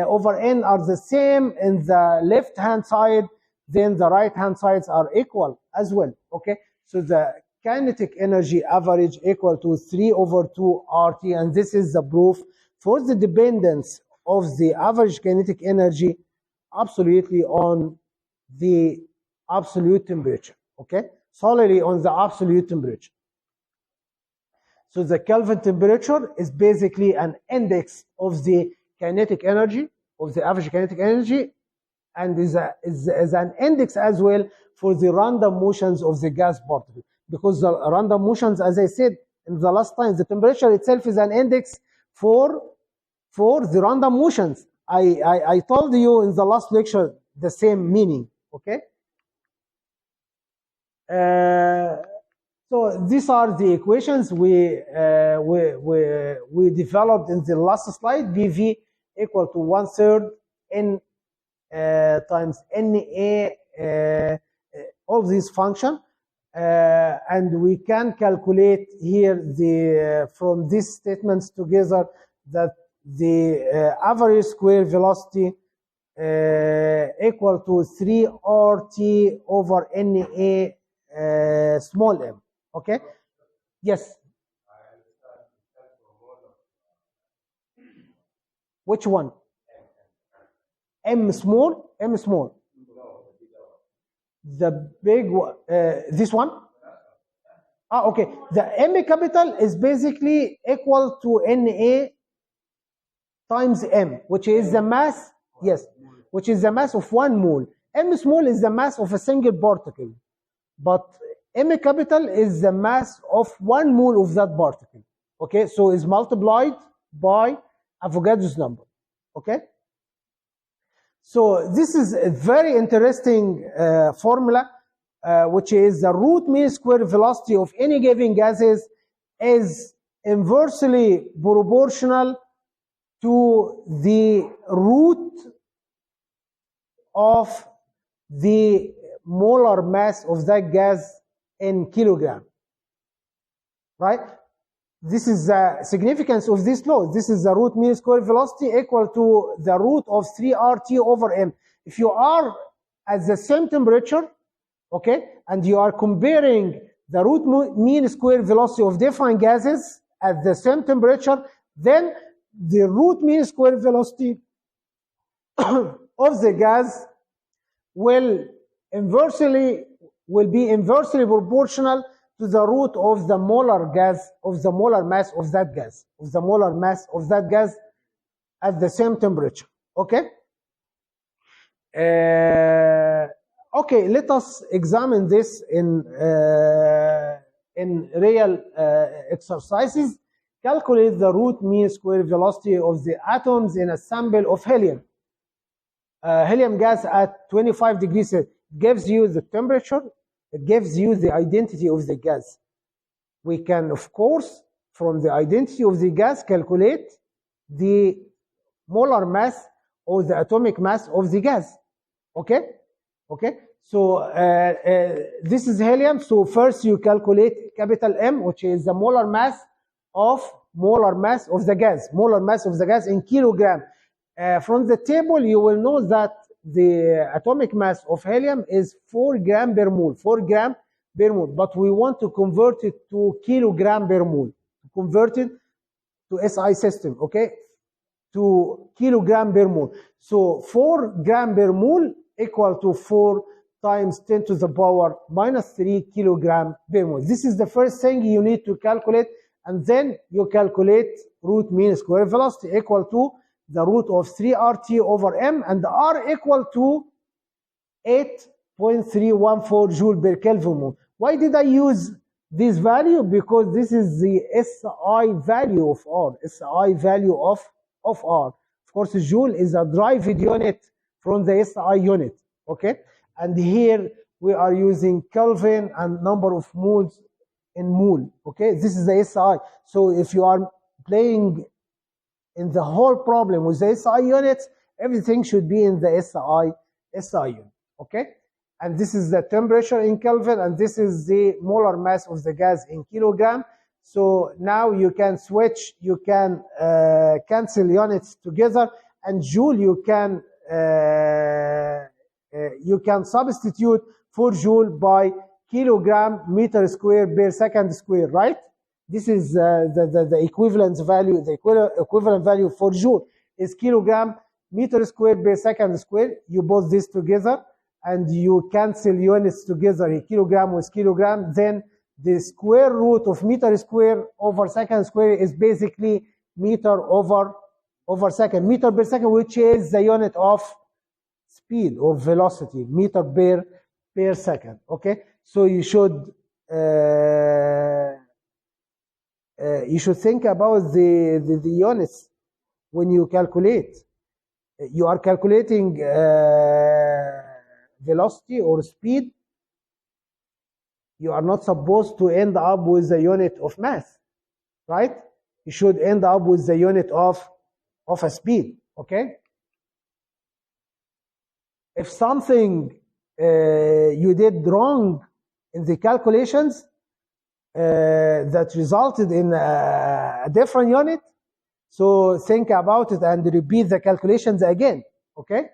over n are the same in the left hand side, then the right hand sides are equal as well. Okay, so the kinetic energy average equal to 3/2 RT, and this is the proof for the dependence of the average kinetic energy absolutely on the absolute temperature. Okay, solely on the absolute temperature. So the Kelvin temperature is basically an index of the kinetic energy, of the average kinetic energy, and is an index as well for the random motions of the gas particle. Because the random motions, as I said in the last time, the temperature itself is an index for the random motions. I told you in the last lecture the same meaning. Okay. So these are the equations we developed in the last slide. BV equal to 1/3 n times NA, all these function, and we can calculate here from these statements together that the average square velocity equal to 3RT over NA small m. Okay, yes. Which one? M small? M small. The big one. This one? Ah, okay. The M capital is basically equal to NA times M, which is the mass. Yes, which is the mass of 1 mole. M small is the mass of a single particle, but M capital is the mass of 1 mole of that particle. Okay, so it's multiplied by Avogadro's number. Okay, so this is a very interesting formula, which is the root mean square velocity of any given gases is inversely proportional to the root of the molar mass of that gas in kilogram, right? This is the significance of this law. This is the root mean square velocity equal to the root of 3RT over M. If you are at the same temperature, okay, and you are comparing the root mean square velocity of different gases at the same temperature, then the root mean square velocity of the gas will be inversely proportional to the root of the molar gas, of the molar mass of that gas, at the same temperature. Okay. Okay, let us examine this in real exercises. Calculate the root mean square velocity of the atoms in a sample of helium. Helium gas at 25 degrees Celsius gives you the temperature, it gives you the identity of the gas. We can, of course, from the identity of the gas, calculate the molar mass or the atomic mass of the gas. Okay? Okay? So this is helium. So first you calculate capital M, which is the molar mass of the gas. Molar mass of the gas in kilogram. From the table, you will know that the atomic mass of helium is 4 gram per mole. 4 gram per mole. But we want to convert it to kilogram per mole. Convert it to SI system, okay? To kilogram per mole. So 4 gram per mole equal to 4 times 10 to the power minus 3 kilogram per mole. This is the first thing you need to calculate, and then you calculate root mean square velocity equal to the root of 3RT over M, and R equal to 8.314 joule per Kelvin mole. Why did I use this value? Because this is the SI value of R, SI value of R. Of course, joule is a derived unit from the SI unit, okay? And here we are using Kelvin and number of moles in mole, okay? This is the SI. So if you are playing in the whole problem with the SI units, everything should be in the SI unit, okay? And this is the temperature in Kelvin, and this is the molar mass of the gas in kilogram. So now you can switch, you can cancel units together, and joule you can substitute for joule by kilogram meter square per second square, right? This is the equivalent value. The equivalent value for joule is kilogram meter square per second square. You put this together and you cancel units together, kilogram with kilogram. Then the square root of meter square over second square is basically meter over second. Meter per second, which is the unit of speed or velocity, meter per second. Okay, so you should think about the units when you calculate. You are calculating velocity or speed. You are not supposed to end up with the unit of mass, right? You should end up with the unit of a speed, okay? If something you did wrong in the calculations that resulted in a different unit, so think about it and repeat the calculations again, okay?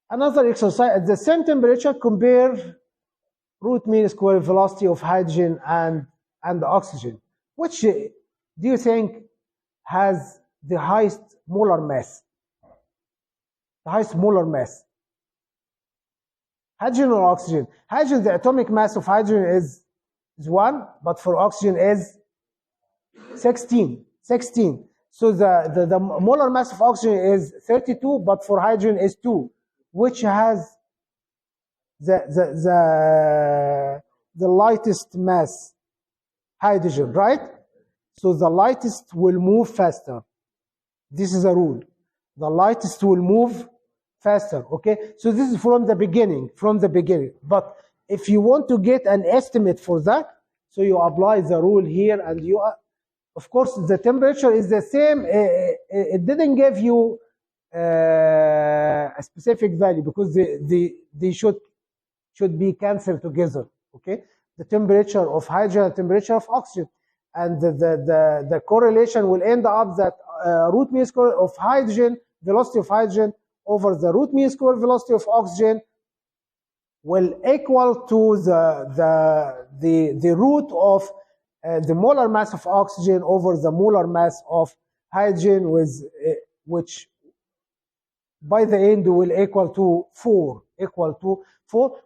Another exercise, at the same temperature, compare root mean square velocity of hydrogen and oxygen. Which do you think has the highest molar mass? The highest molar mass? Hydrogen or oxygen? Hydrogen, the atomic mass of hydrogen is 1, but for oxygen is 16. So the molar mass of oxygen is 32, but for hydrogen is 2, which has the lightest mass? Hydrogen, right? So the lightest will move faster. This is a rule. The lightest will move faster, okay? So this is from the beginning. But if you want to get an estimate for that, so you apply the rule here, and you are, of course, the temperature is the same. It didn't give you a specific value because they should be cancelled together. Okay, the temperature of hydrogen and temperature of oxygen, and the correlation will end up that root mean square of hydrogen, velocity of hydrogen over the root mean square velocity of oxygen will equal to the root of the molar mass of oxygen over the molar mass of hydrogen, with which by the end will equal to 4,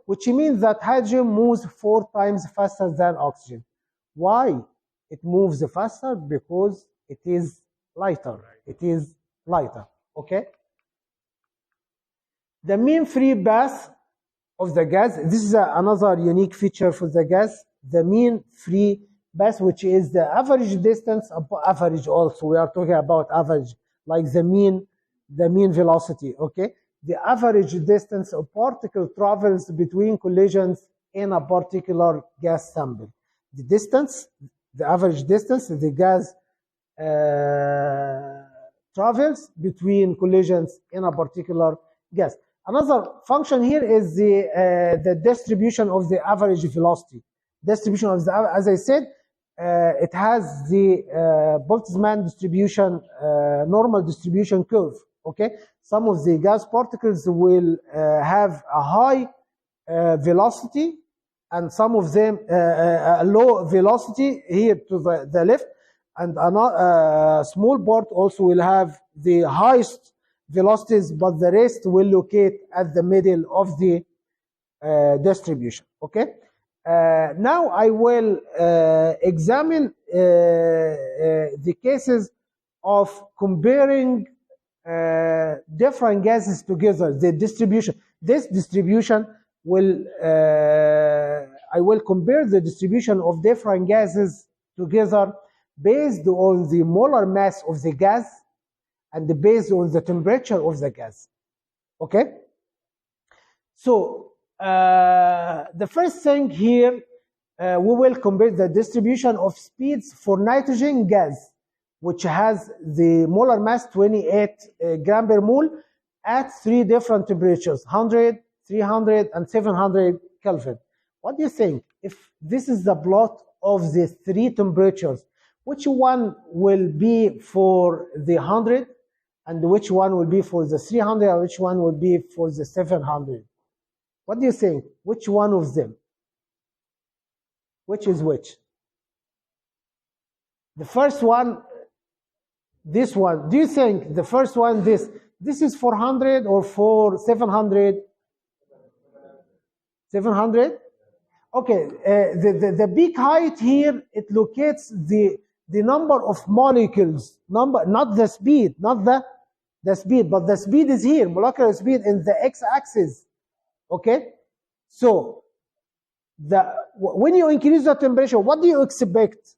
which means that hydrogen moves 4 times faster than oxygen. Why it moves faster? Because it is lighter. It is lighter. Okay. The mean free path of the gas. This is another unique feature for the gas. The mean free path, which is the average distance, average also. We are talking about average, like the mean velocity. Okay. The average distance a particle travels between collisions in a particular gas sample. The distance, the average distance the gas travels between collisions in a particular gas. Another function here is the distribution of the average velocity. Distribution of the, as I said, it has the Boltzmann distribution, normal distribution curve. Okay, some of the gas particles will have a high velocity, and some of them a low velocity here to the left, and a small part also will have the highest velocities, but the rest will locate at the middle of the distribution. Okay. Now I will examine the cases of comparing different gases together. The distribution. This distribution will I will compare the distribution of different gases together based on the molar mass of the gas and based on the temperature of the gas. Okay. So the first thing here, we will compare the distribution of speeds for nitrogen gas, which has the molar mass 28 gram per mole at 3 different temperatures, 100, 300, and 700 Kelvin. What do you think? If this is the plot of the 3 temperatures, which one will be for the 100, and which one will be for the 300, and which one will be for the 700? What do you think? Which one of them? Which is which? The first one, this one. Do you think the first one, this is 400 or for 700? 700? Okay. The big height here, it locates the number of molecules, not the speed, not the speed, but the speed is here, molecular speed in the x-axis. Okay, so when you increase the temperature, what do you expect?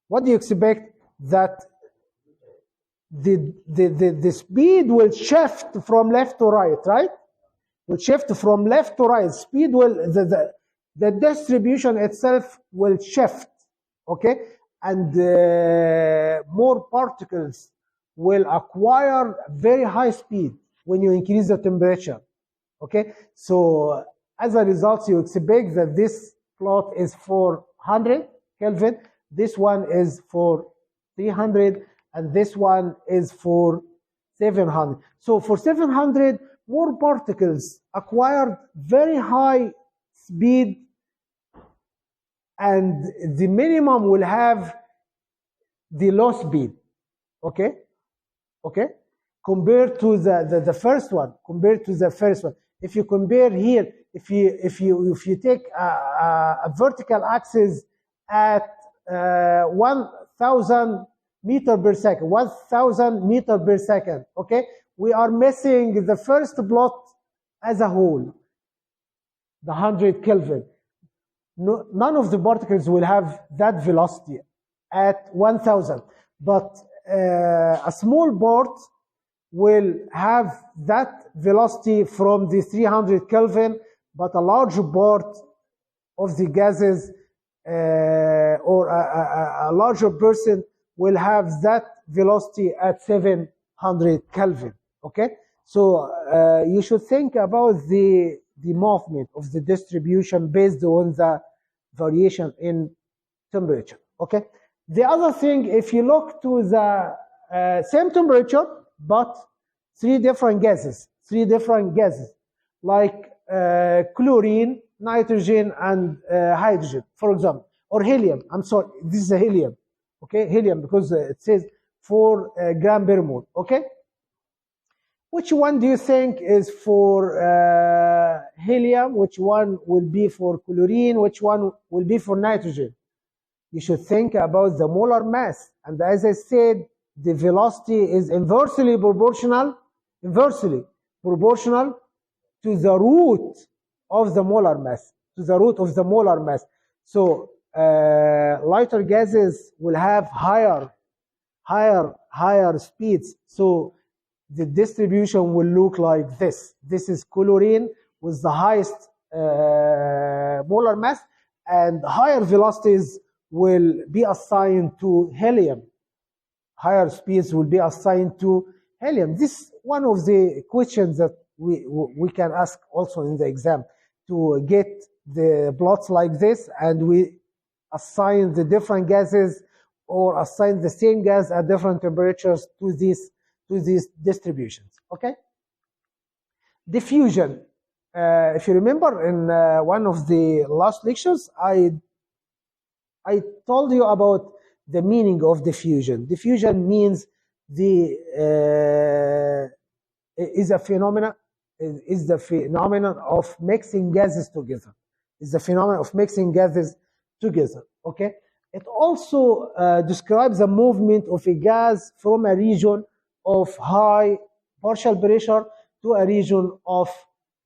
What do you expect? That the speed will shift from left to right, right? Will shift from left to right. Speed will the distribution itself will shift. Okay, and more particles will acquire very high speed when you increase the temperature. Okay, so as a result, you expect that this plot is for 100 Kelvin, this one is for 300, and this one is for 700. So for 700, more particles acquired very high speed, and the minimum will have the low speed. Okay, okay, compared to the first one. Compared to the first one. If you compare here, if you take a vertical axis at 1,000 meter per second, 1,000 meter per second, okay, we are missing the first plot as a whole, the 100 Kelvin. No, none of the particles will have that velocity at 1,000, but a small part will have that velocity from the 300 Kelvin, but a large part of the gases or a larger percent will have that velocity at 700 Kelvin. Okay, so you should think about the movement of the distribution based on the variation in temperature. Okay, the other thing, if you look to the same temperature but three different gases, like chlorine, nitrogen, and hydrogen, for example, or helium. I'm sorry, this is a helium. Okay, helium, because it says 4 gram per mole. Okay, which one do you think is for helium? Which one will be for chlorine? Which one will be for nitrogen? You should think about the molar mass. And as I said, the velocity is inversely proportional to the root of the molar mass, So lighter gases will have higher speeds. So the distribution will look like this. This is chlorine with the highest molar mass, and higher velocities will be assigned to helium. Higher speeds will be assigned to helium. This is one of the questions that we can ask also in the exam, to get the plots like this, and we assign the different gases or assign the same gas at different temperatures to these distributions. Okay. Diffusion. If you remember, in one of the last lectures, I told you about the meaning of diffusion. Diffusion means is the phenomenon of mixing gases together. Okay. It also describes the movement of a gas from a region of high partial pressure to a region of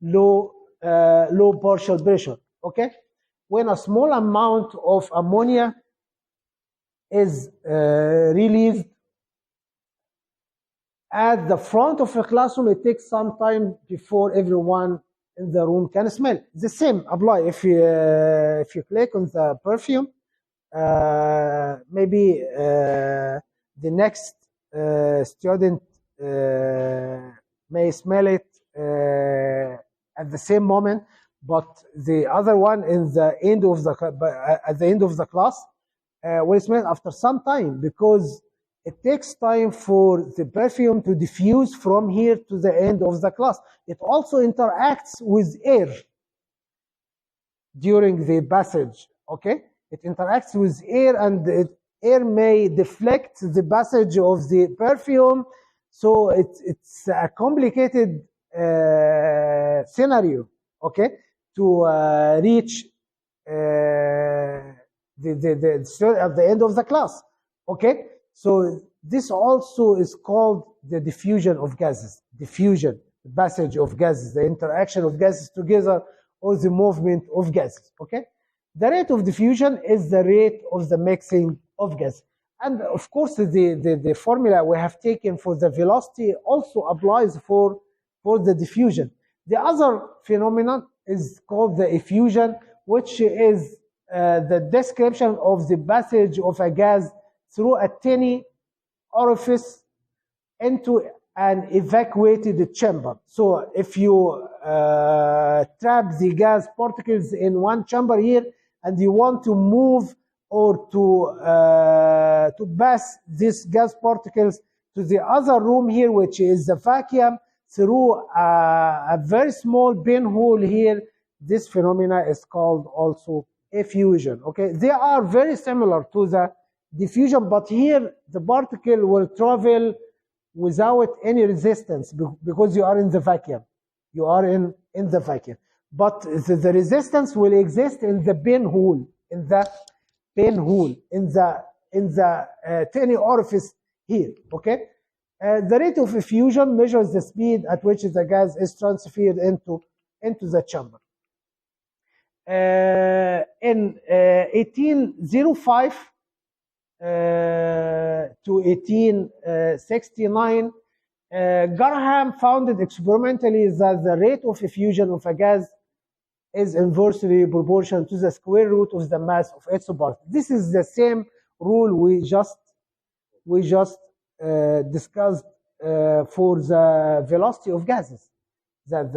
low partial pressure. Okay. When a small amount of ammonia is released at the front of a classroom, it takes some time before everyone in the room can smell. The same apply if you click on the perfume. Maybe the next student may smell it at the same moment, but the other one at the end of the class will smell after some time, because it takes time for the perfume to diffuse from here to the end of the class. It also interacts with air during the passage. Okay, it interacts with air, and air may deflect the passage of the perfume. So it's a complicated scenario. Okay, to reach at the end of the class. Okay, so this also is called the diffusion of gases. Diffusion, the passage of gases, the interaction of gases together, or the movement of gases. Okay, the rate of diffusion is the rate of the mixing of gas. And of course, the formula we have taken for the velocity also applies for the diffusion. The other phenomenon is called the effusion, which is the description of the passage of a gas through a tiny orifice into an evacuated chamber. So if you trap the gas particles in one chamber here, and you want to move or to pass these gas particles to the other room here, which is the vacuum, through a very small pinhole here, this phenomena is called also effusion. Okay, they are very similar to the diffusion, but here the particle will travel without any resistance, because you are in the vacuum. But the resistance will exist in the pinhole, in the tiny orifice here. Okay, the rate of effusion measures the speed at which the gas is transferred into the chamber. In 1805 to 1869, Graham found experimentally that the rate of effusion of a gas is inversely proportional to the square root of the mass of its particle. This is the same rule we just we just discussed for the velocity of gases. The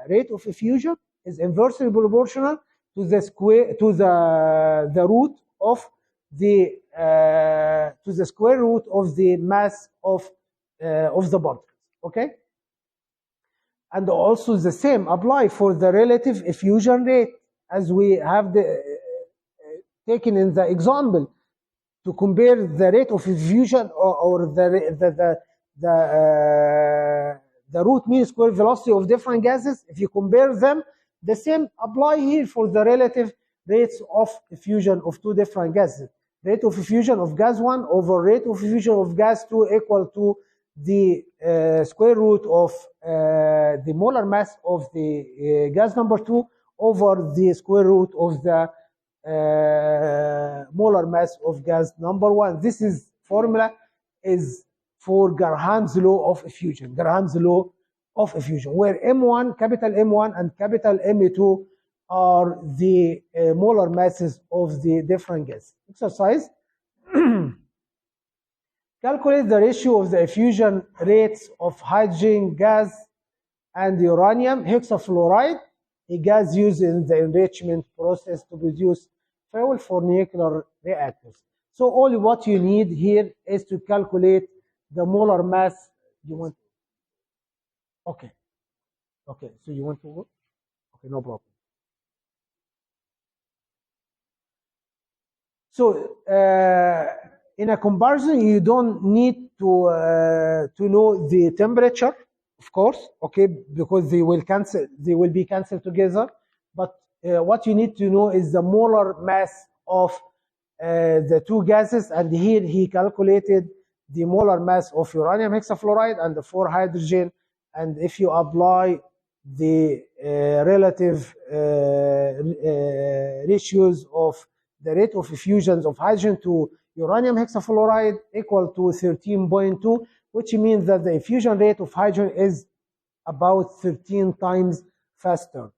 rate of effusion is inversely proportional to the square the root of the to the square root of the mass of the particles. Okay, and also the same apply for the relative effusion rate, as we have taken in the example, to compare the rate of effusion or the root mean square velocity of different gases. If you compare them, the same apply here for the relative rates of effusion of two different gases. Rate of effusion of gas 1 over rate of effusion of gas 2 equal to the square root of the molar mass of the gas number 2 over the square root of the molar mass of gas number 1. This is formula is for Graham's law of effusion. Graham's law of effusion, where M1, capital M1 and capital M2 are the molar masses of the different gases. Exercise. Calculate the ratio of the effusion rates of hydrogen gas and uranium hexafluoride, a gas used in the enrichment process to produce fuel for nuclear reactors. So all what you need here is to calculate the molar mass. You want? Okay. Okay. So you want to go? Okay, no problem. So in a comparison, you don't need to know the temperature, of course, okay, because they will be cancelled together. But what you need to know is the molar mass of the two gases, and here he calculated the molar mass of uranium hexafluoride and the 4 hydrogen, and if you apply the relative ratios of the rate of effusions of hydrogen to uranium hexafluoride equal to 13.2, which means that the effusion rate of hydrogen is about 13 times faster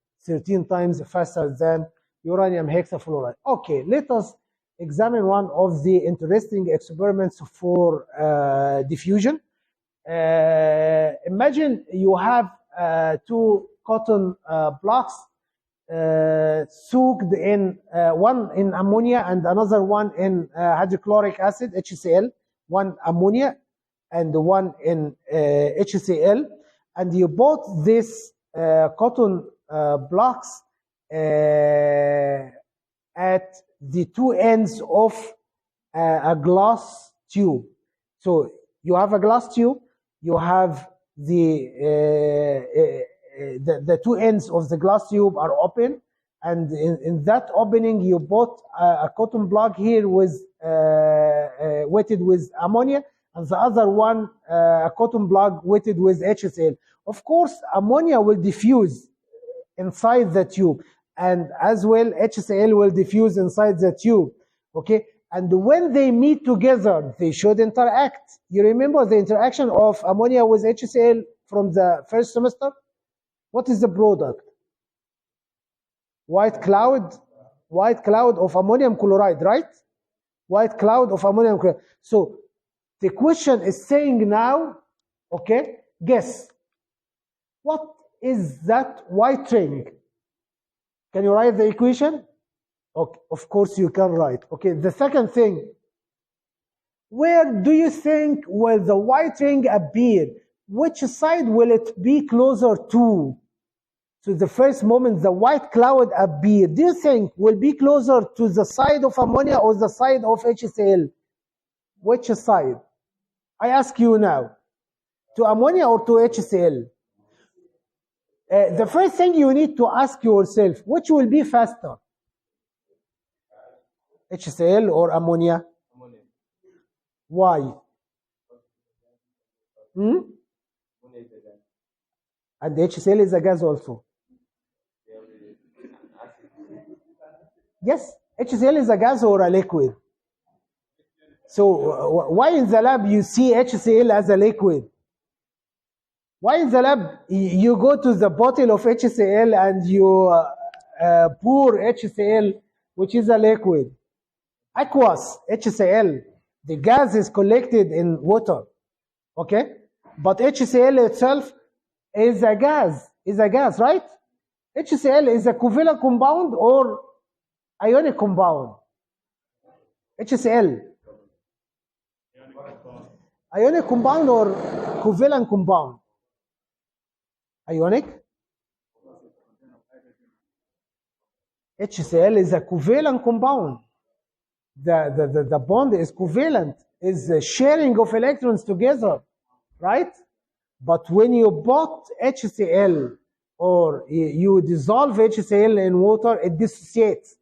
than uranium hexafluoride. Okay, let us examine one of the interesting experiments for diffusion. Imagine you have 2 cotton blocks soaked in one in ammonia and another one in hydrochloric acid, HCl, one ammonia and one in HCl, and you put this cotton blocks at the 2 ends of a glass tube. So you have a glass tube, you have the 2 ends of the glass tube are open, and in that opening you put a cotton block here with wetted with ammonia, and the other one a cotton block wetted with HCl. Of course, ammonia will diffuse inside the tube, and as well HCl will diffuse inside the tube. Okay, and when they meet together, they should interact. You remember the interaction of ammonia with HCl from the first semester? What is the product? White cloud of ammonium chloride, right? White cloud of ammonium chloride. So the question is saying now, okay, guess, what is that white ring? Can you write the equation? Okay, of course you can write. Okay, the second thing, where do you think will the white ring appear? Which side will it be closer to? So the first moment the white cloud appear, do you think will be closer to the side of ammonia or the side of HCl? Which side? I ask you now, to ammonia or to HCl? The first thing you need to ask yourself, which will be faster? HCl or ammonia? Ammonia. Why? And HCl is a gas also. Yes, HCl is a gas or a liquid. So why in the lab you see HCl as a liquid? Why in the lab you go to the bottle of HCl and you pour HCl, which is a liquid? Aqueous HCl. The gas is collected in water, okay? But HCl itself is a gas, right? HCl is a covalent compound or ionic compound? HCl. Ionic compound or covalent compound? Ionic? HCl is a covalent compound. The bond is covalent, is a sharing of electrons together, right? But when you put HCl or you dissolve HCl in water, it dissociates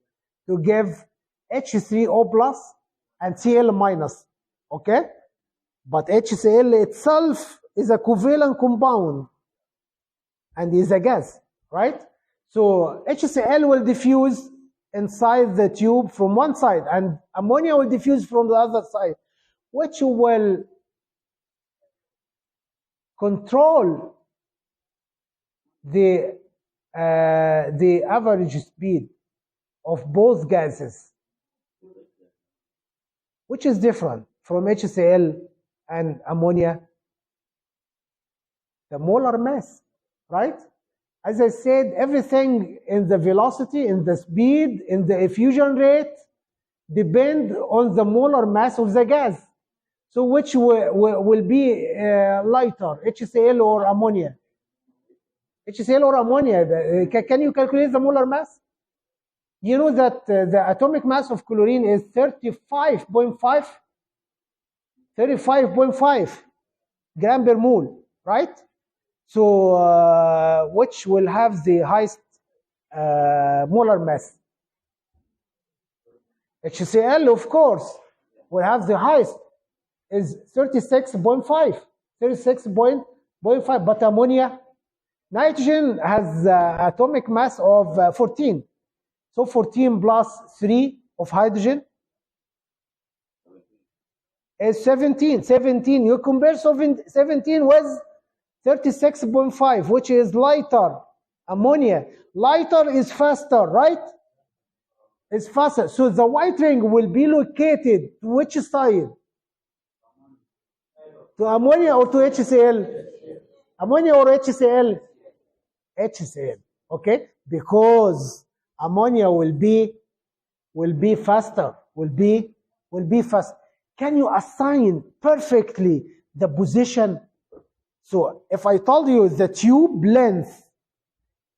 to give H3O plus and Cl minus, okay? But HCl itself is a covalent compound and is a gas, right? So HCl will diffuse inside the tube from one side and ammonia will diffuse from the other side, which will control the average speed of both gases, which is different from HCl and ammonia. The molar mass, right? As I said, everything in the velocity, in the speed, in the effusion rate depend on the molar mass of the gas. So which will be lighter, HCl or ammonia? HCl or ammonia? Can you calculate the molar mass? You know that the atomic mass of chlorine is 35.5 gram per mole, right? So which will have the highest molar mass? HCl, of course, will have the highest, is 36.5, but ammonia, nitrogen has atomic mass of 14. So 14 plus 3 of hydrogen is 17. You compare 17 with 36.5, which is lighter. Ammonia. Lighter is faster, right? It's faster. So the white ring will be located to which side? To ammonia or to HCl? Ammonia or HCl? HCl. Okay? Because ammonia will be faster. Will be faster. Can you assign perfectly the position? So if I told you the tube length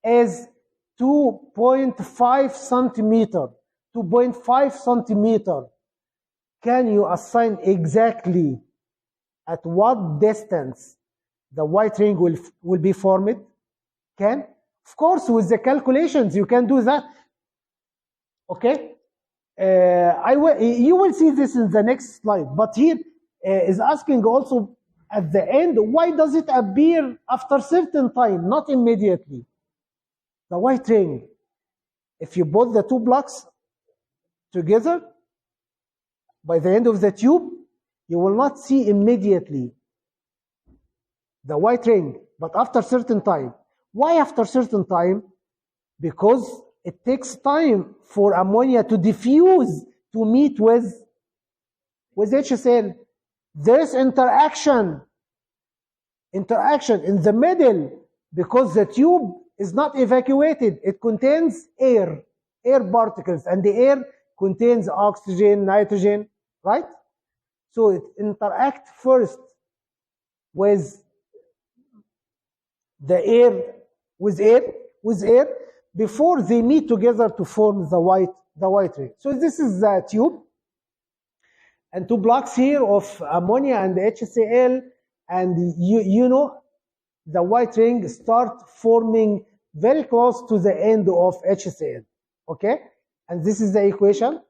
is 2.5 centimeter, can you assign exactly at what distance the white ring will be formed? Can? Of course, with the calculations, you can do that. Okay? You will see this in the next slide. But here is asking also at the end, why does it appear after certain time, not immediately? The white ring, if you put the two blocks together, by the end of the tube, you will not see immediately the white ring, but after certain time. Why after certain time? Because it takes time for ammonia to diffuse to meet with HCl. There is interaction in the middle because the tube is not evacuated. It contains air particles, and the air contains oxygen, nitrogen, right? So it interacts first with the air, with air, before they meet together to form the white ring. So this is the tube, and two blocks here of ammonia and HCl, and you know the white ring start forming very close to the end of HCl. Okay, and this is the equation.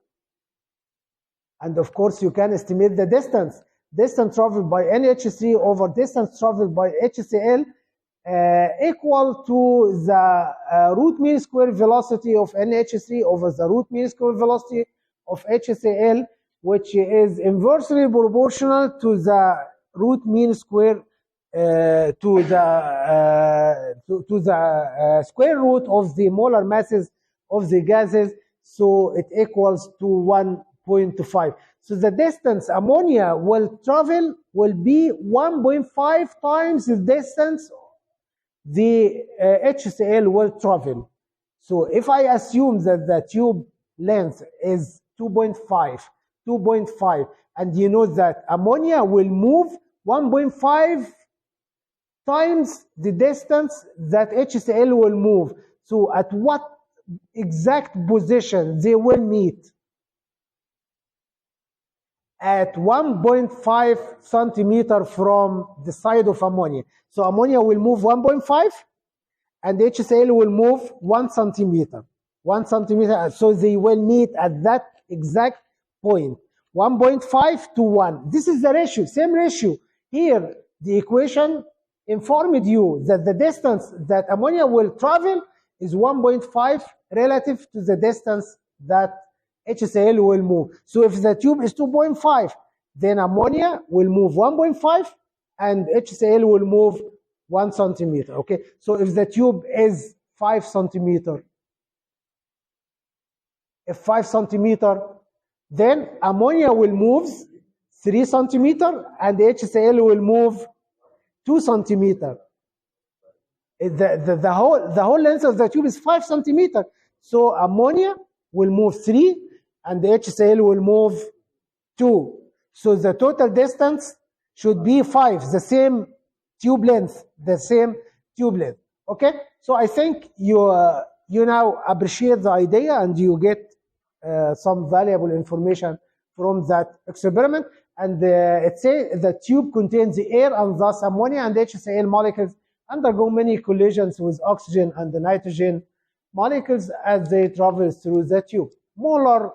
And of course, you can estimate the distance traveled by NH3 over distance traveled by HCl, equal to the root mean square velocity of NH3 over the root mean square velocity of HCl, which is inversely proportional to the root mean square to the square root of the molar masses of the gases. So it equals to 1.5. So the distance ammonia will travel will be 1.5 times the distance the HCl will travel. So if I assume that the tube length is 2.5, and you know that ammonia will move 1.5 times the distance that HCl will move. So at what exact position they will meet? At 1.5 centimeter from the side of ammonia. So ammonia will move 1.5 and HCl will move 1 centimeter. 1 centimeter. So they will meet at that exact point. 1.5 to 1. This is the ratio, same ratio. Here, the equation informed you that the distance that ammonia will travel is 1.5 relative to the distance that HCl will move. So if the tube is 2.5, then ammonia will move 1.5 and HCl will move 1 centimeter. Okay, so if the tube is 5 centimeter, if 5 centimeter, then ammonia will move 3 centimeter and HCl will move 2 centimeter. The whole length of the tube is 5 centimeter. So ammonia will move 3 and the HCl will move 2. So the total distance should be 5, the same tube length, Okay, so I think you now appreciate the idea and you get some valuable information from that experiment. And it says the tube contains the air, and thus ammonia and HCl molecules undergo many collisions with oxygen and the nitrogen molecules as they travel through the tube. Molar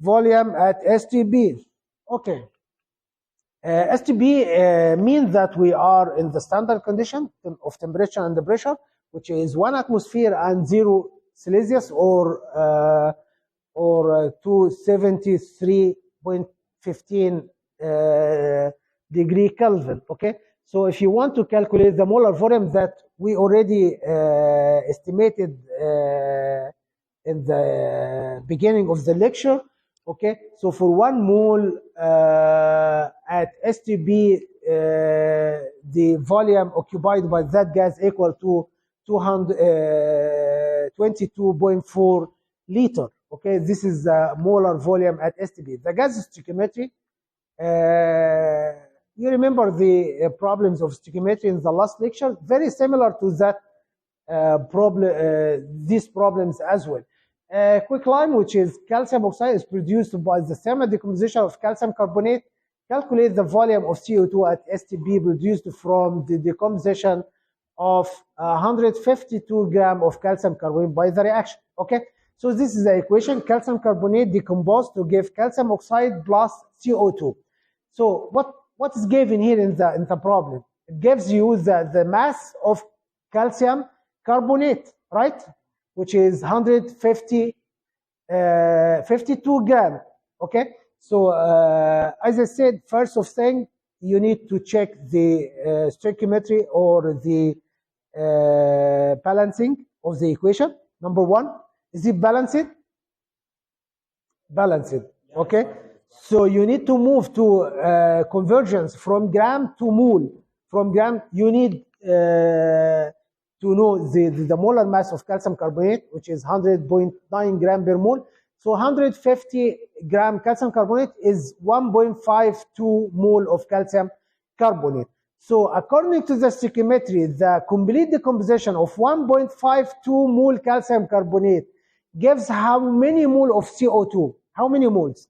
volume at STB. Okay. STB means that we are in the standard condition of temperature and the pressure, which is 1 atmosphere and 0 Celsius, or 273.15 degree Kelvin. Okay, so if you want to calculate the molar volume that we already estimated in the beginning of the lecture. Okay, so for 1 mole at STB, the volume occupied by that gas equal to 22.4 liter. Okay, this is the molar volume at STB. The gas stoichiometry, you remember the problems of stoichiometry in the last lecture, very similar to that these problems as well. Quicklime, which is calcium oxide, is produced by the thermal decomposition of calcium carbonate. Calculate the volume of CO2 at STB produced from the decomposition of 152 grams of calcium carbonate by the reaction. Okay, so this is the equation: calcium carbonate decomposed to give calcium oxide plus CO2. So what is given here in the problem? It gives you the mass of calcium carbonate, right? Which is 52 grams. Okay, so as I said, first of thing, you need to check the stoichiometry or the balancing of the equation. Number 1, is it balanced? Balanced. Okay, so you need to move to convergence from gram to mole. From gram, you need to know the molar mass of calcium carbonate, which is 100.9 gram per mole. So 150 gram calcium carbonate is 1.52 mole of calcium carbonate. So according to the stoichiometry, the complete decomposition of 1.52 mole calcium carbonate gives how many mole of CO2? How many moles?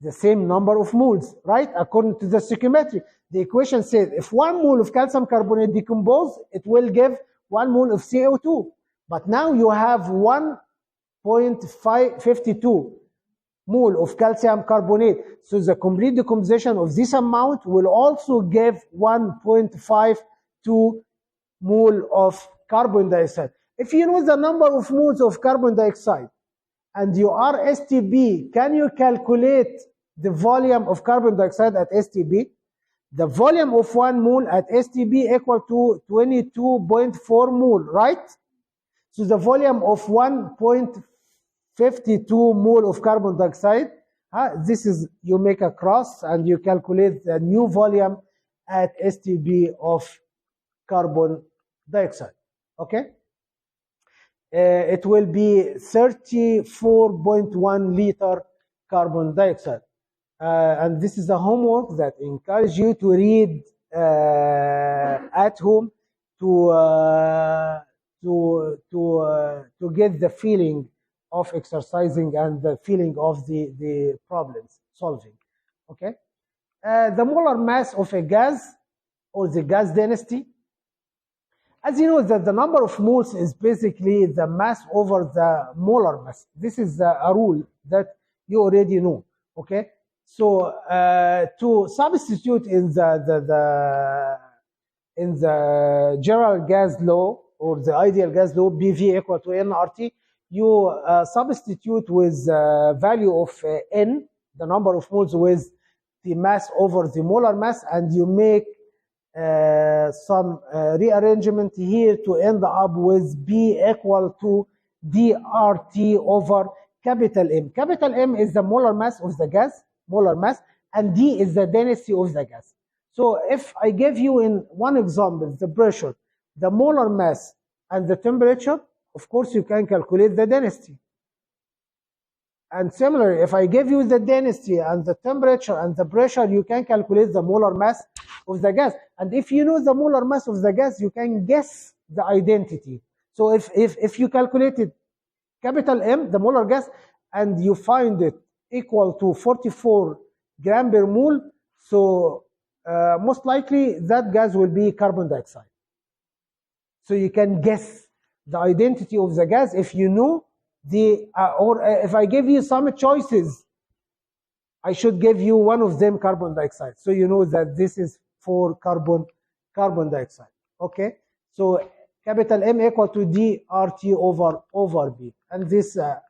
The same number of moles, right? According to the stoichiometry. The equation says if 1 mole of calcium carbonate decompose, it will give 1 mole of CO2. But now you have 1.52 mole of calcium carbonate. So the complete decomposition of this amount will also give 1.52 mole of carbon dioxide. If you know the number of moles of carbon dioxide and you are STB, can you calculate the volume of carbon dioxide at STB? The volume of 1 mole at STB equal to 22.4 mole, right? So the volume of 1.52 mole of carbon dioxide This is, you make a cross and you calculate the new volume at STB of carbon dioxide. Okay, it will be 34.1 liter carbon dioxide. And this is a homework that encourage you to read at home to get the feeling of exercising and the feeling of the problems solving. Okay, the molar mass of a gas or the gas density. As you know, that the number of moles is basically the mass over the molar mass. This is a rule that you already know. Okay, so to substitute in the general gas law or the ideal gas law, BV equal to nRT, you substitute with value of n, the number of moles, with the mass over the molar mass, and you make some rearrangement here to end up with B equal to dRT over capital M. Capital M is the molar mass of the gas, molar mass, and D is the density of the gas. So if I give you in one example the pressure, the molar mass, and the temperature, of course you can calculate the density. And similarly, if I give you the density and the temperature and the pressure, you can calculate the molar mass of the gas. And if you know the molar mass of the gas, you can guess the identity. So if you calculated capital M, the molar gas, and you find it equal to 44 gram per mole, so most likely that gas will be carbon dioxide. So you can guess the identity of the gas if you know the, or if I give you some choices, I should give you one of them carbon dioxide. So you know that this is for carbon dioxide. Okay, so capital M equal to dRT over B. And this a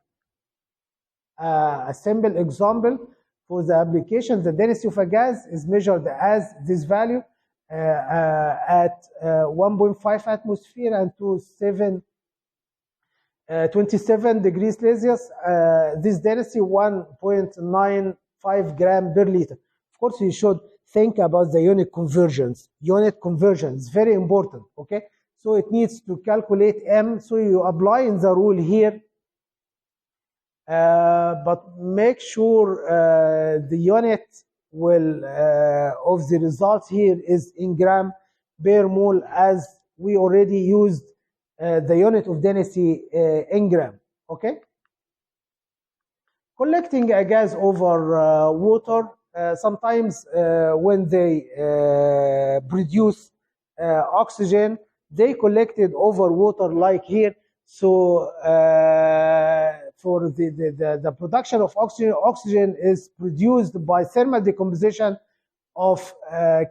simple example for the application. The density of a gas is measured as this value at 1.5 atmosphere and to 27 degrees Celsius. This density 1.95 gram per liter. Of course, you should think about the unit conversions. Unit conversion is very important. Okay, so it needs to calculate M. So you apply in the rule here, but make sure the unit will of the results here is in gram per mole, as we already used the unit of density in gram. Okay, collecting a gas over water, sometimes when they produce oxygen, they collect it over water like here. So for the production of oxygen is produced by thermal decomposition of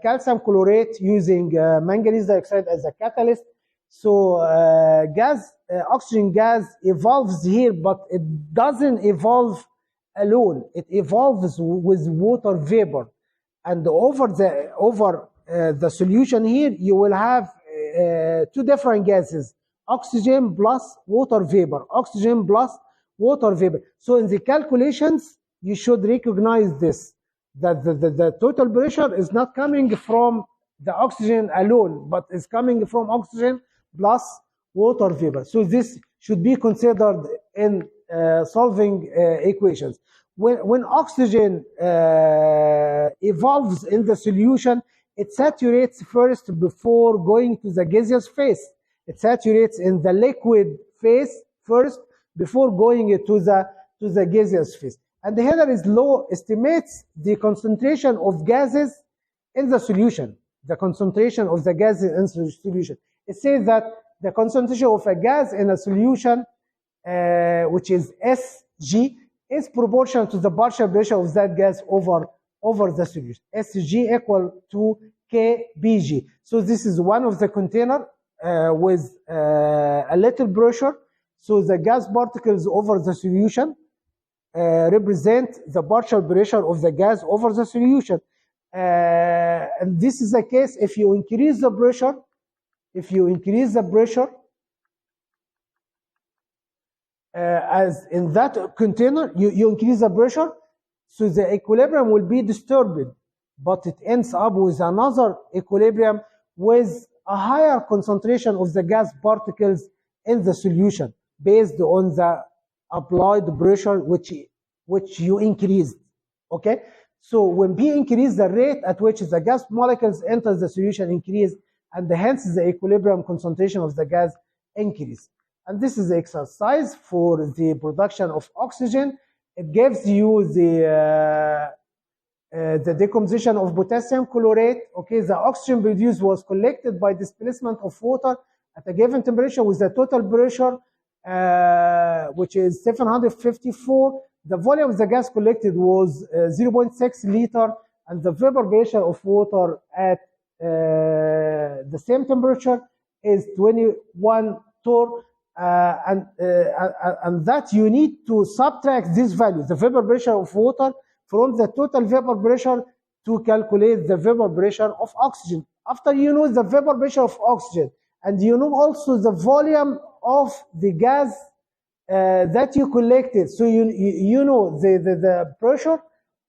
calcium chlorate using manganese dioxide as a catalyst. So oxygen gas evolves here, but it doesn't evolve alone. It evolves with water vapor, and over the solution here you will have two different gases: oxygen plus water vapor, oxygen plus water vapor. So in the calculations you should recognize this, that the total pressure is not coming from the oxygen alone, but is coming from oxygen plus water vapor. So this should be considered in solving equations. When oxygen evolves in the solution, it saturates first before going to the gaseous phase. It saturates in the liquid phase first before going to the gaseous phase. And the Heather's law estimates the concentration of gases in the solution. The concentration of the gases in the solution. It says that the concentration of a gas in a solution, which is Sg, is proportional to the partial pressure of that gas over the solution. Sg equal to Kbg. So this is one of the container with a little pressure. So the gas particles over the solution represent the partial pressure of the gas over the solution. And this is the case if you increase the pressure. If you increase the pressure, as in that container, you increase the pressure, So the equilibrium will be disturbed, but it ends up with another equilibrium with a higher concentration of the gas particles in the solution based on the applied pressure which you increased. Okay, so when P increase, the rate at which the gas molecules enter the solution increase, and hence the equilibrium concentration of the gas increase. And this is the exercise for the production of oxygen. It gives you the decomposition of potassium chlorate. Okay, the oxygen produced was collected by displacement of water at a given temperature with the total pressure, which is 754. The volume of the gas collected was 0.6 liter, and the vapor pressure of water at the same temperature is 21 torr. And that you need to subtract this value, the vapor pressure of water, from the total vapor pressure to calculate the vapor pressure of oxygen. After you know the vapor pressure of oxygen, and you know also the volume of the gas that you collected, so you know the pressure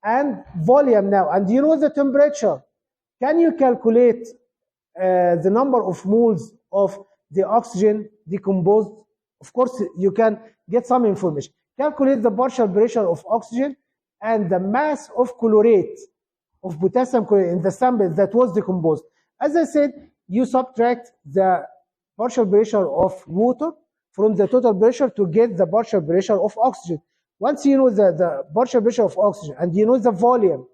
and volume now, and you know the temperature, can you calculate the number of moles of the oxygen decomposed? Of course, you can get some information. Calculate the partial pressure of oxygen and the mass of chlorate, of potassium chlorate in the sample that was decomposed. As I said, you subtract the partial pressure of water from the total pressure to get the partial pressure of oxygen. Once you know the partial pressure of oxygen, and you know the volume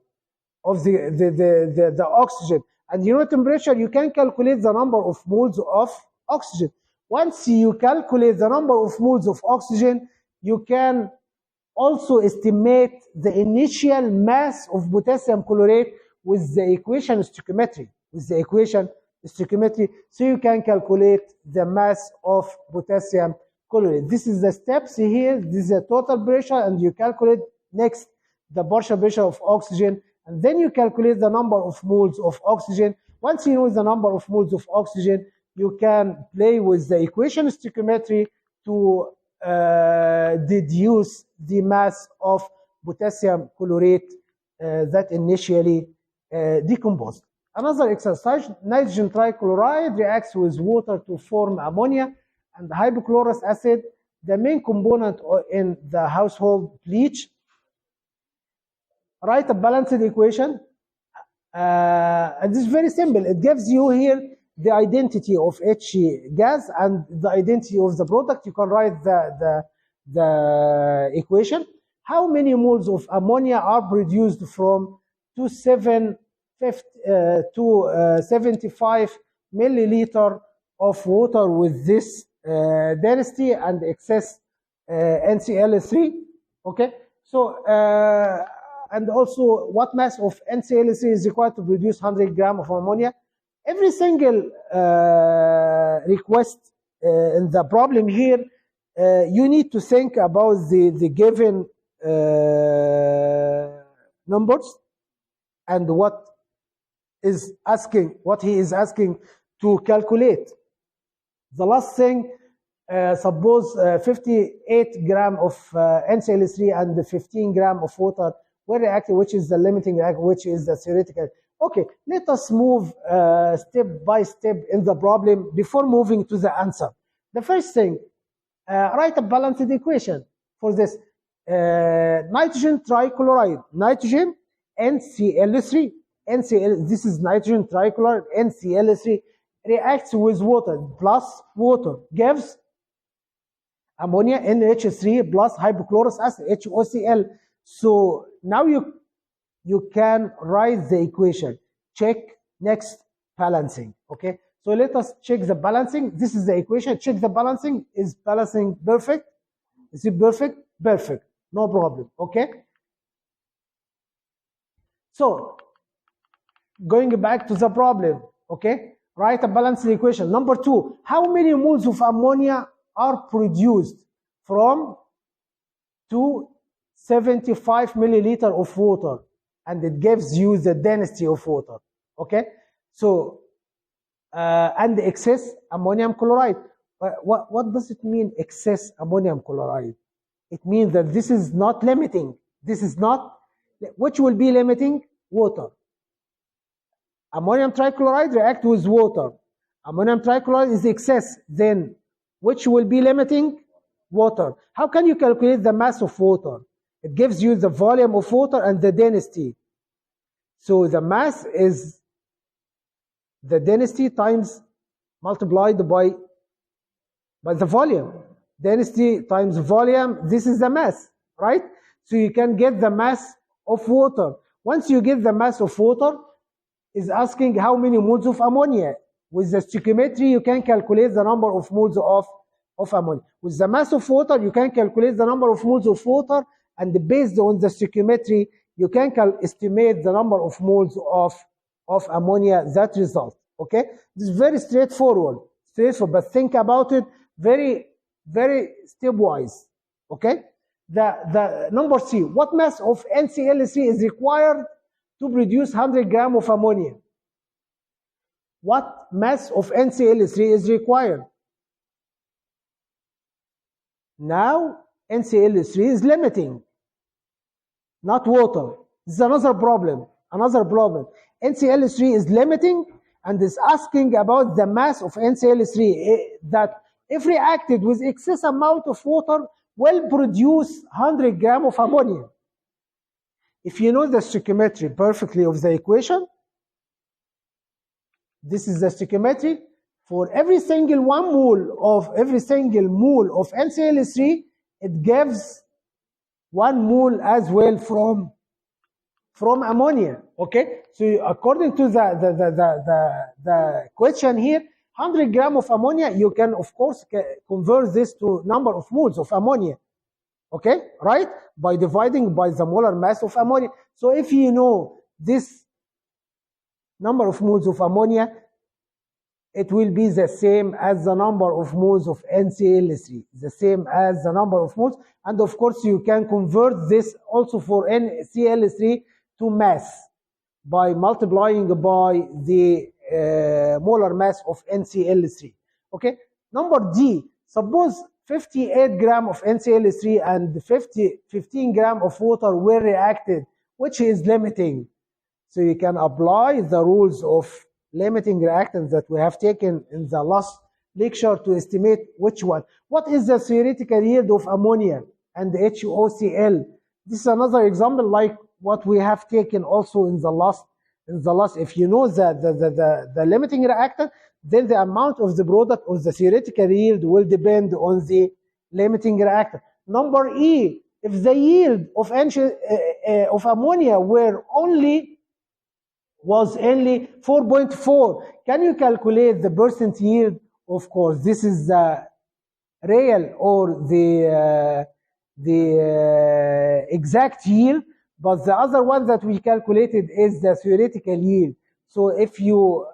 of the oxygen, and you know temperature, you can calculate the number of moles of oxygen. Once you calculate the number of moles of oxygen, you can also estimate the initial mass of potassium chlorate with the equation stoichiometry. So you can calculate the mass of potassium chlorate. This is the steps here. This is the total pressure, and you calculate next the partial pressure of oxygen, and then you calculate the number of moles of oxygen. Once you know the number of moles of oxygen, you can play with the equation stoichiometry to deduce the mass of potassium chlorate that initially decomposed. Another exercise, nitrogen trichloride reacts with water to form ammonia and hypochlorous acid, the main component in the household bleach. Write a balanced equation. And this is very simple. It gives you here the identity of each gas and the identity of the product. You can write the equation. How many moles of ammonia are produced from 75 milliliter of water with this density and excess NCl3? Okay, so and also what mass of NCl3 is required to produce 100 grams of ammonia? Every single request in the problem here, you need to think about the given numbers and what he is asking to calculate. The last thing, suppose 58 grams of NCl3 and 15 grams of water were reacting, which is the limiting reaction, which is the theoretical. Okay, let us move step by step in the problem before moving to the answer. The first thing, write a balanced equation for this. Nitrogen trichloride, nitrogen NCl3, this is nitrogen trichloride, NCl3, reacts with water plus water, gives ammonia NH3 plus hypochlorous acid, HOCl. So now you can write the equation. Check next balancing. Okay, so let us check the balancing. This is the equation. Check the balancing. Is balancing perfect? Is it perfect? Perfect, no problem. Okay, so going back to the problem. Okay, write a balanced equation. Number 2, how many moles of ammonia are produced from 275 milliliter of water? And it gives you the density of water. Okay, so and excess ammonium chloride. What does it mean, excess ammonium chloride? It means that this is not limiting. This is not Which will be limiting? Water. Ammonium trichloride react with water. Ammonium trichloride is excess. Then which will be limiting? Water. How can you calculate the mass of water? It gives you the volume of water and the density. So the mass is the density times multiplied by the volume. Density times volume, this is the mass, right? So you can get the mass of water. Once you get the mass of water, is asking how many moles of ammonia. With the stoichiometry, you can calculate the number of moles of ammonia. With the mass of water, you can calculate the number of moles of water, and based on the stoichiometry, you can estimate the number of moles of ammonia that result. Okay, this is very straightforward, but think about it very, very stepwise. Okay, the number C. What mass of NCl3 is required to produce 100 grams of ammonia? What mass of NCl3 is required? Now NCl3 is limiting, not water. This is another problem. NCl3 is limiting and is asking about the mass of NCl3 that if reacted with excess amount of water will produce 100 grams of ammonia. If you know the stoichiometry perfectly of the equation, this is the stoichiometry. For every single mole of NCl3, it gives 1 mole as well from ammonia. Okay, so according to the question here, 100 grams of ammonia, you can of course convert this to number of moles of ammonia. Okay, right? By dividing by the molar mass of ammonia. So if you know this number of moles of ammonia, it will be the same as the number of moles of NCl3, the same as the number of moles. And of course, you can convert this also for NCl3 to mass by multiplying by the molar mass of NCl3. Okay, number D, suppose 58 grams of NCl3 and 15 grams of water were reacted, which is limiting. So you can apply the rules of limiting reactants that we have taken in the last lecture to estimate which one. What is the theoretical yield of ammonia and HOCl? This is another example like what we have taken also in the last. If you know the limiting reactant, then the amount of the product or the theoretical yield will depend on the limiting reactant. Number E, if the yield of ammonia was only 4.4, can you calculate the percent yield? Of course, this is the real or the exact yield, but the other one that we calculated is the theoretical yield. So if you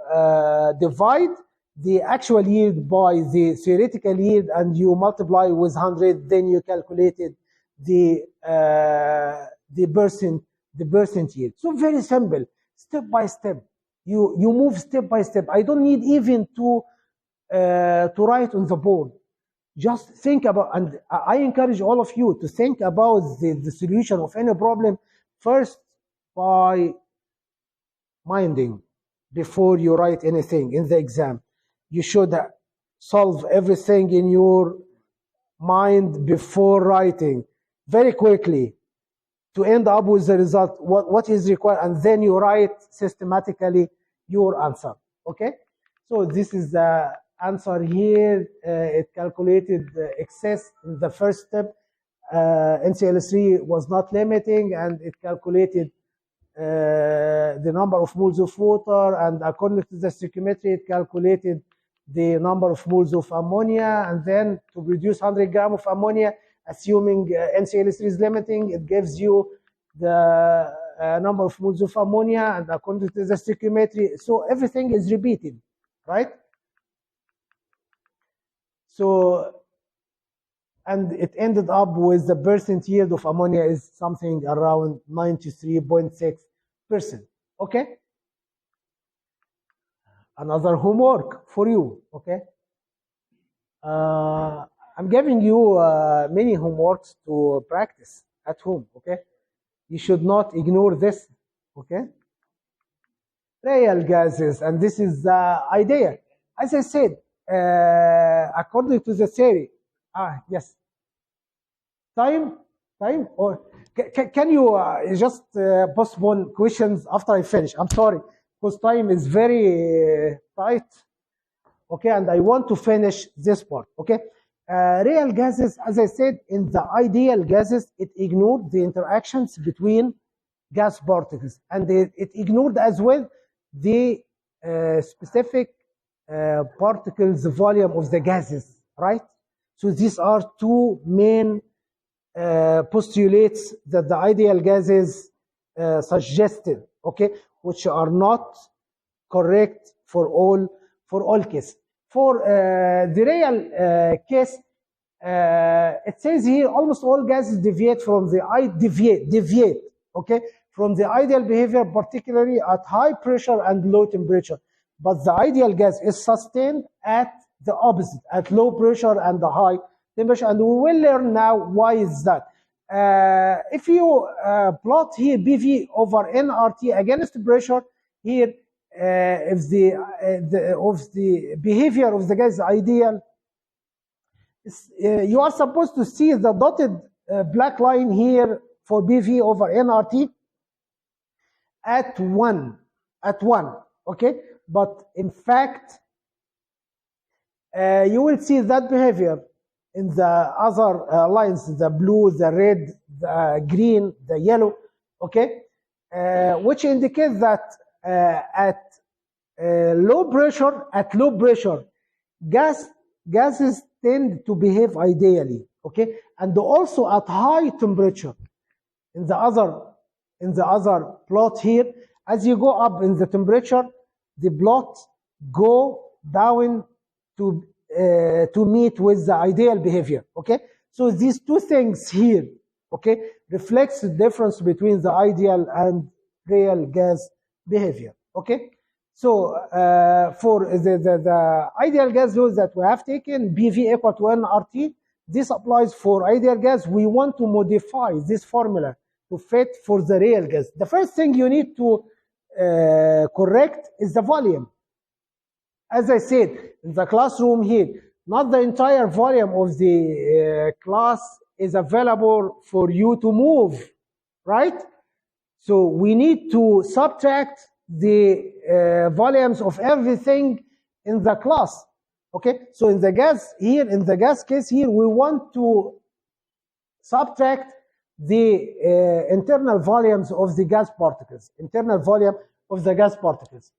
divide the actual yield by the theoretical yield and you multiply with 100, then you calculated the percent yield. So very simple, step by step. You move step by step. I don't need even to write on the board. Just think about, and I encourage all of you to think about the solution of any problem first by minding before you write anything in the exam. You should solve everything in your mind before writing very quickly to end up with the result, what is required, and then you write systematically your answer. Okay, so this is the answer here. It calculated excess in the first step. NCl3 was not limiting, and it calculated the number of moles of water, and according to the stoichiometry, it calculated the number of moles of ammonia, and then to produce 100 grams of ammonia, assuming NCl3 is limiting, it gives you the number of moles of ammonia, and according to the stoichiometry, so everything is repeated, right? So, and it ended up with the percent yield of ammonia is something around 93.6%. Okay? Another homework for you. Okay? I'm giving you many homeworks to practice at home. Okay? You should not ignore this, okay? Real gases, and this is the idea. As I said, according to the theory, yes. Time, or can you just postpone questions after I finish? I'm sorry, because time is very tight. Okay, and I want to finish this part. Okay, real gases, as I said, in the ideal gases, it ignored the interactions between gas particles, and it ignored as well the specific particles volume of the gases, right? So these are two main postulates that the ideal gases suggested, okay, which are not correct for all cases. For the real case, it says here almost all gases deviate from the deviate, okay, from the ideal behavior, particularly at high pressure and low temperature. But the ideal gas is sustained at the opposite, at low pressure and the high temperature, and we will learn now why is that. If you plot here BV over nRT against pressure, here if the behavior of the gas is ideal, you are supposed to see the dotted black line here for BV over nRT at 1, okay? But in fact, you will see that behavior in the other lines, the blue, the red, the green, the yellow, okay? Which indicates that at low pressure, gases tend to behave ideally, okay? And also at high temperature. In the other plot here, as you go up in the temperature, the plot go down to meet with the ideal behavior, okay? So these two things here, okay, reflects the difference between the ideal and real gas behavior, okay? So for the ideal gas laws that we have taken, BV equal to nRT, this applies for ideal gas. We want to modify this formula to fit for the real gas. The first thing you need to correct is the volume. As I said, in the classroom here, not the entire volume of the class is available for you to move, right? So we need to subtract the volumes of everything in the class, okay? So in the gas here, in the gas case here, we want to subtract the internal volumes of the gas particles,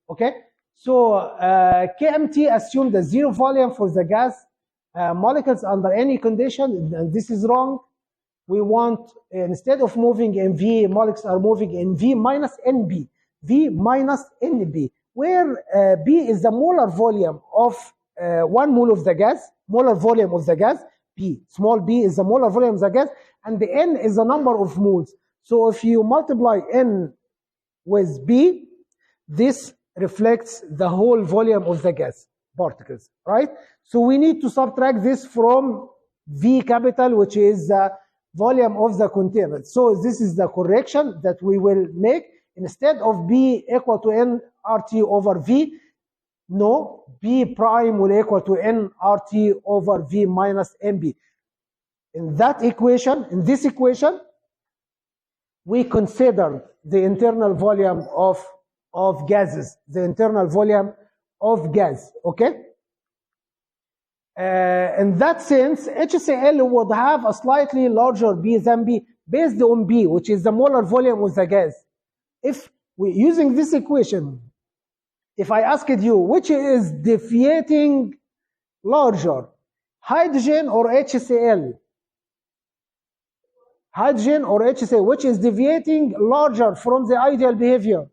okay? So KMT assumed a zero volume for the gas molecules under any condition, and this is wrong. We want, instead of moving in V, molecules are moving in V minus NB, where B is the molar volume of 1 mole of the gas, molar volume of the gas, B, small b is the molar volume of the gas, and the N is the number of moles. So if you multiply N with B, this reflects the whole volume of the gas particles, right? So we need to subtract this from V capital, which is the volume of the container. So this is the correction that we will make. Instead of B equal to nRT over V, no, B prime will equal to nRT over V minus NB. In that equation, in this equation, we consider the internal volume of gases, the internal volume of gas, okay? In that sense, HCl would have a slightly larger B than B based on B, which is the molar volume of the gas. If we using this equation, if I asked you which is deviating larger, hydrogen or HCl? Hydrogen or HCl, which is deviating larger from the ideal behavior?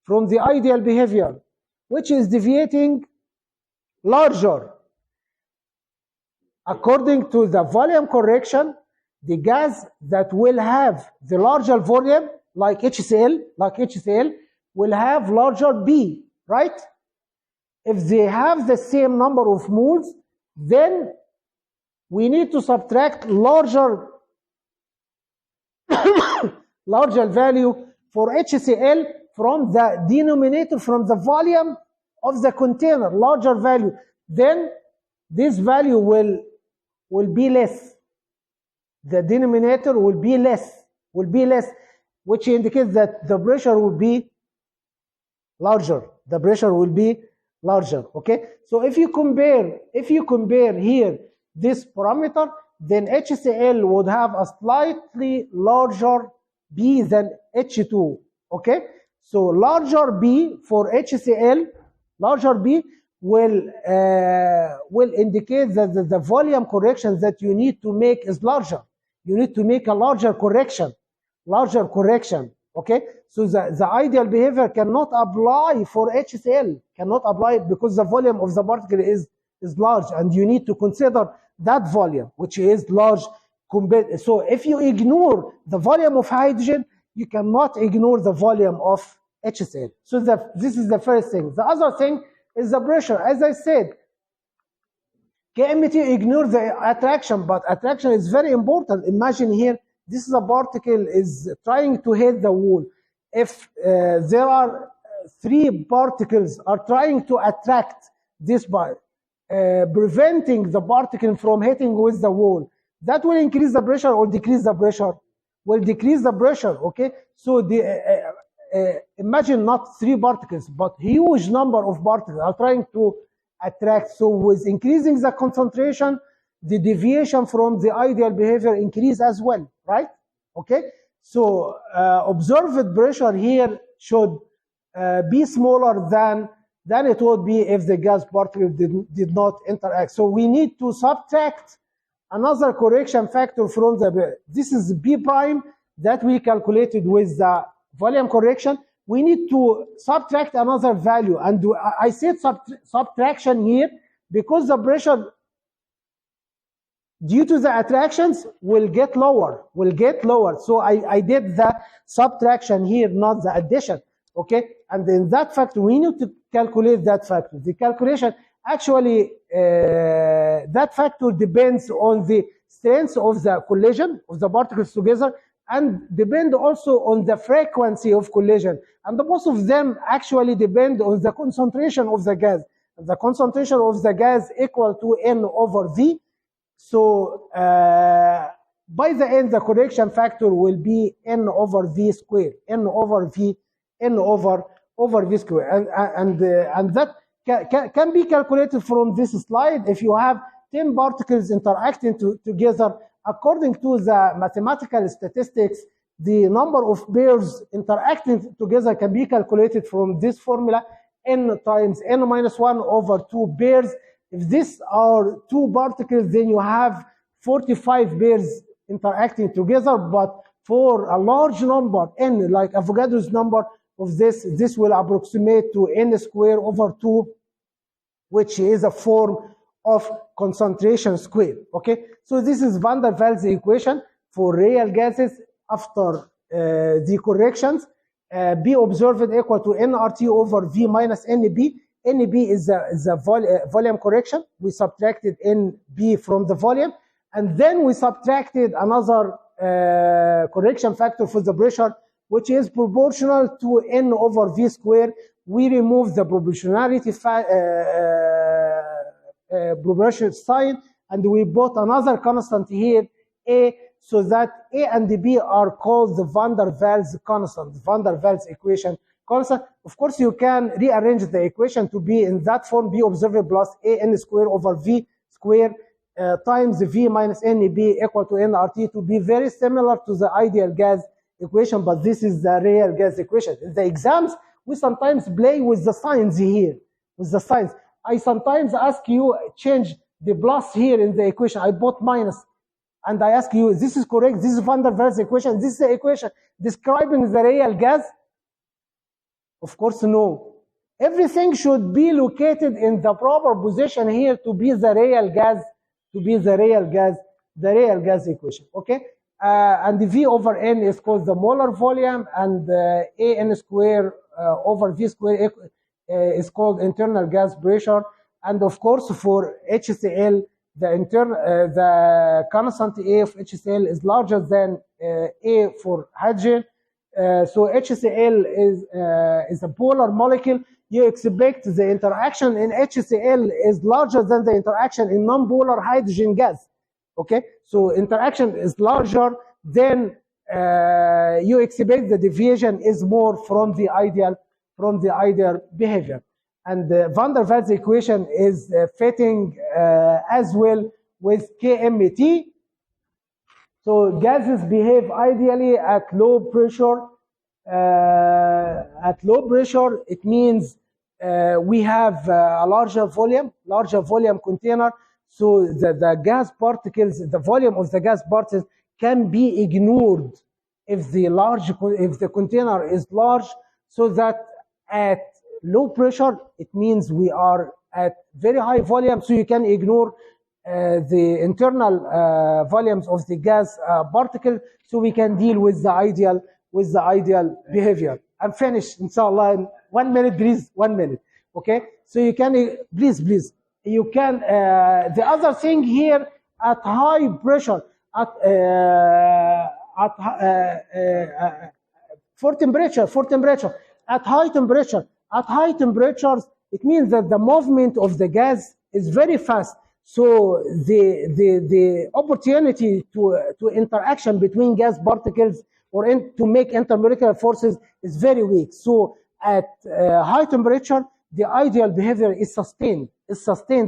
From the ideal behavior, which is deviating larger? According to the volume correction, the gas that will have the larger volume, like HCl, will have larger B, right? If they have the same number of moles, then we need to subtract larger larger value for HCl from the denominator, from the volume of the container, larger value, then this value will be less. The denominator will be less, which indicates that the pressure will be larger. The pressure will be larger. Okay. So if you compare here this parameter, then HCl would have a slightly larger B than H2. Okay. So larger B for HCl, larger B will indicate that the volume correction that you need to make is larger. You need to make a larger correction. Okay. So the ideal behavior cannot apply for HCl, cannot apply because the volume of the particle is large, and you need to consider that volume, which is large. So if you ignore the volume of hydrogen, you cannot ignore the volume of HCl. So this is the first thing. The other thing is the pressure. As I said, KMT ignore the attraction, but attraction is very important. Imagine here, this is a particle is trying to hit the wall. If there are 3 particles are trying to attract this by preventing the particle from hitting with the wall, that will increase the pressure or decrease the pressure? Will decrease the pressure. Okay. So imagine not 3 particles, but huge number of particles are trying to attract. So with increasing the concentration, the deviation from the ideal behavior increase as well, right? Okay. So observed pressure here should be smaller than it would be if the gas particle did not interact. So we need to subtract another correction factor from this is B prime that we calculated with the volume correction. We need to subtract another value, and I said subtraction here because the pressure due to the attractions will get lower. So I did the subtraction here, not the addition. Okay. And in that factor, we need to calculate that factor. The calculation actually, that factor depends on the strength of the collision of the particles together, and depend also on the frequency of collision. And both of them actually depend on the concentration of the gas. The concentration of the gas equal to N over V. So by the end, the correction factor will be N over V squared, N over V squared. And that can be calculated from this slide. If you have 10 particles interacting together, according to the mathematical statistics, the number of pairs interacting together can be calculated from this formula, N times N minus 1 over 2 pairs. If these are 2 particles, then you have 45 pairs interacting together. But for a large number, N, like Avogadro's number of this will approximate to N squared over 2, which is a form of concentration squared. Okay, so this is van der Waals equation for real gases after the corrections. B observed equal to nRT over V minus NB. NB is the volume correction. We subtracted NB from the volume, and then we subtracted another correction factor for the pressure, which is proportional to N over V squared. We remove the proportionality proportional sign, and we put another constant here, A, so that A and B are called the van der Waals constant, van der Waals equation constant. Of course, you can rearrange the equation to be in that form, B observed plus AN squared over V squared times V minus NB equal to nRT, to be very similar to the ideal gas equation, but this is the real gas equation. In the exams, we sometimes play with the signs here, with the signs. I sometimes ask you, change the plus here in the equation. I put minus. And I ask you, this is correct? This is van der Waals equation? This is the equation describing the real gas? Of course, no. Everything should be located in the proper position here to be the real gas, the real gas equation. Okay? And the V over N is called the molar volume, and AN squared over V squared is called internal gas pressure. And of course, for HCl, the constant A of HCl is larger than A for hydrogen. So HCl is a polar molecule. You expect the interaction in HCl is larger than the interaction in non-polar hydrogen gas. Okay, so interaction is larger, then you expect the deviation is more from the ideal behavior. And van der Waals equation is fitting as well with KMT. So gases behave ideally at low pressure. At low pressure, it means we have a larger volume container. So the gas particles, the volume of the gas particles can be ignored if the container is large, so that at low pressure, it means we are at very high volume, so you can ignore the internal volumes of the gas particle, so we can deal with the ideal behavior. I'm finished, inshallah, in 1 minute, please, 1 minute. Okay, so you can, please, you can, the other thing here, at high pressure, for temperature, at high temperatures, it means that the movement of the gas is very fast. So the opportunity to interaction between gas particles or to make intermolecular forces is very weak. So at high temperature, the ideal behavior is sustained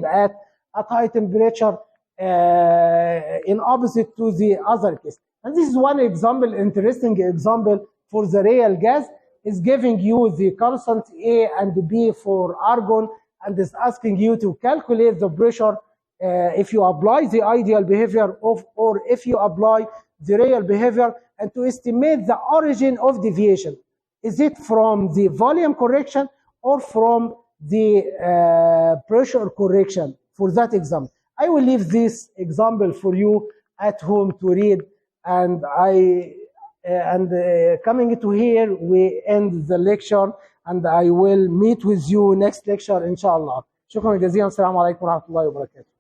at high temperature, in opposite to the other case. And this is one example, interesting example for the real gas, is giving you the constant A and B for argon, and is asking you to calculate the pressure if you apply the ideal behavior or if you apply the real behavior, and to estimate the origin of deviation. Is it from the volume correction or from the pressure correction for that example? I will leave this example for you at home to read, and coming to here, we end the lecture, and I will meet with you next lecture, inshallah. شكرا جزيلا. السلام عليكم ورحمة الله وبركاته.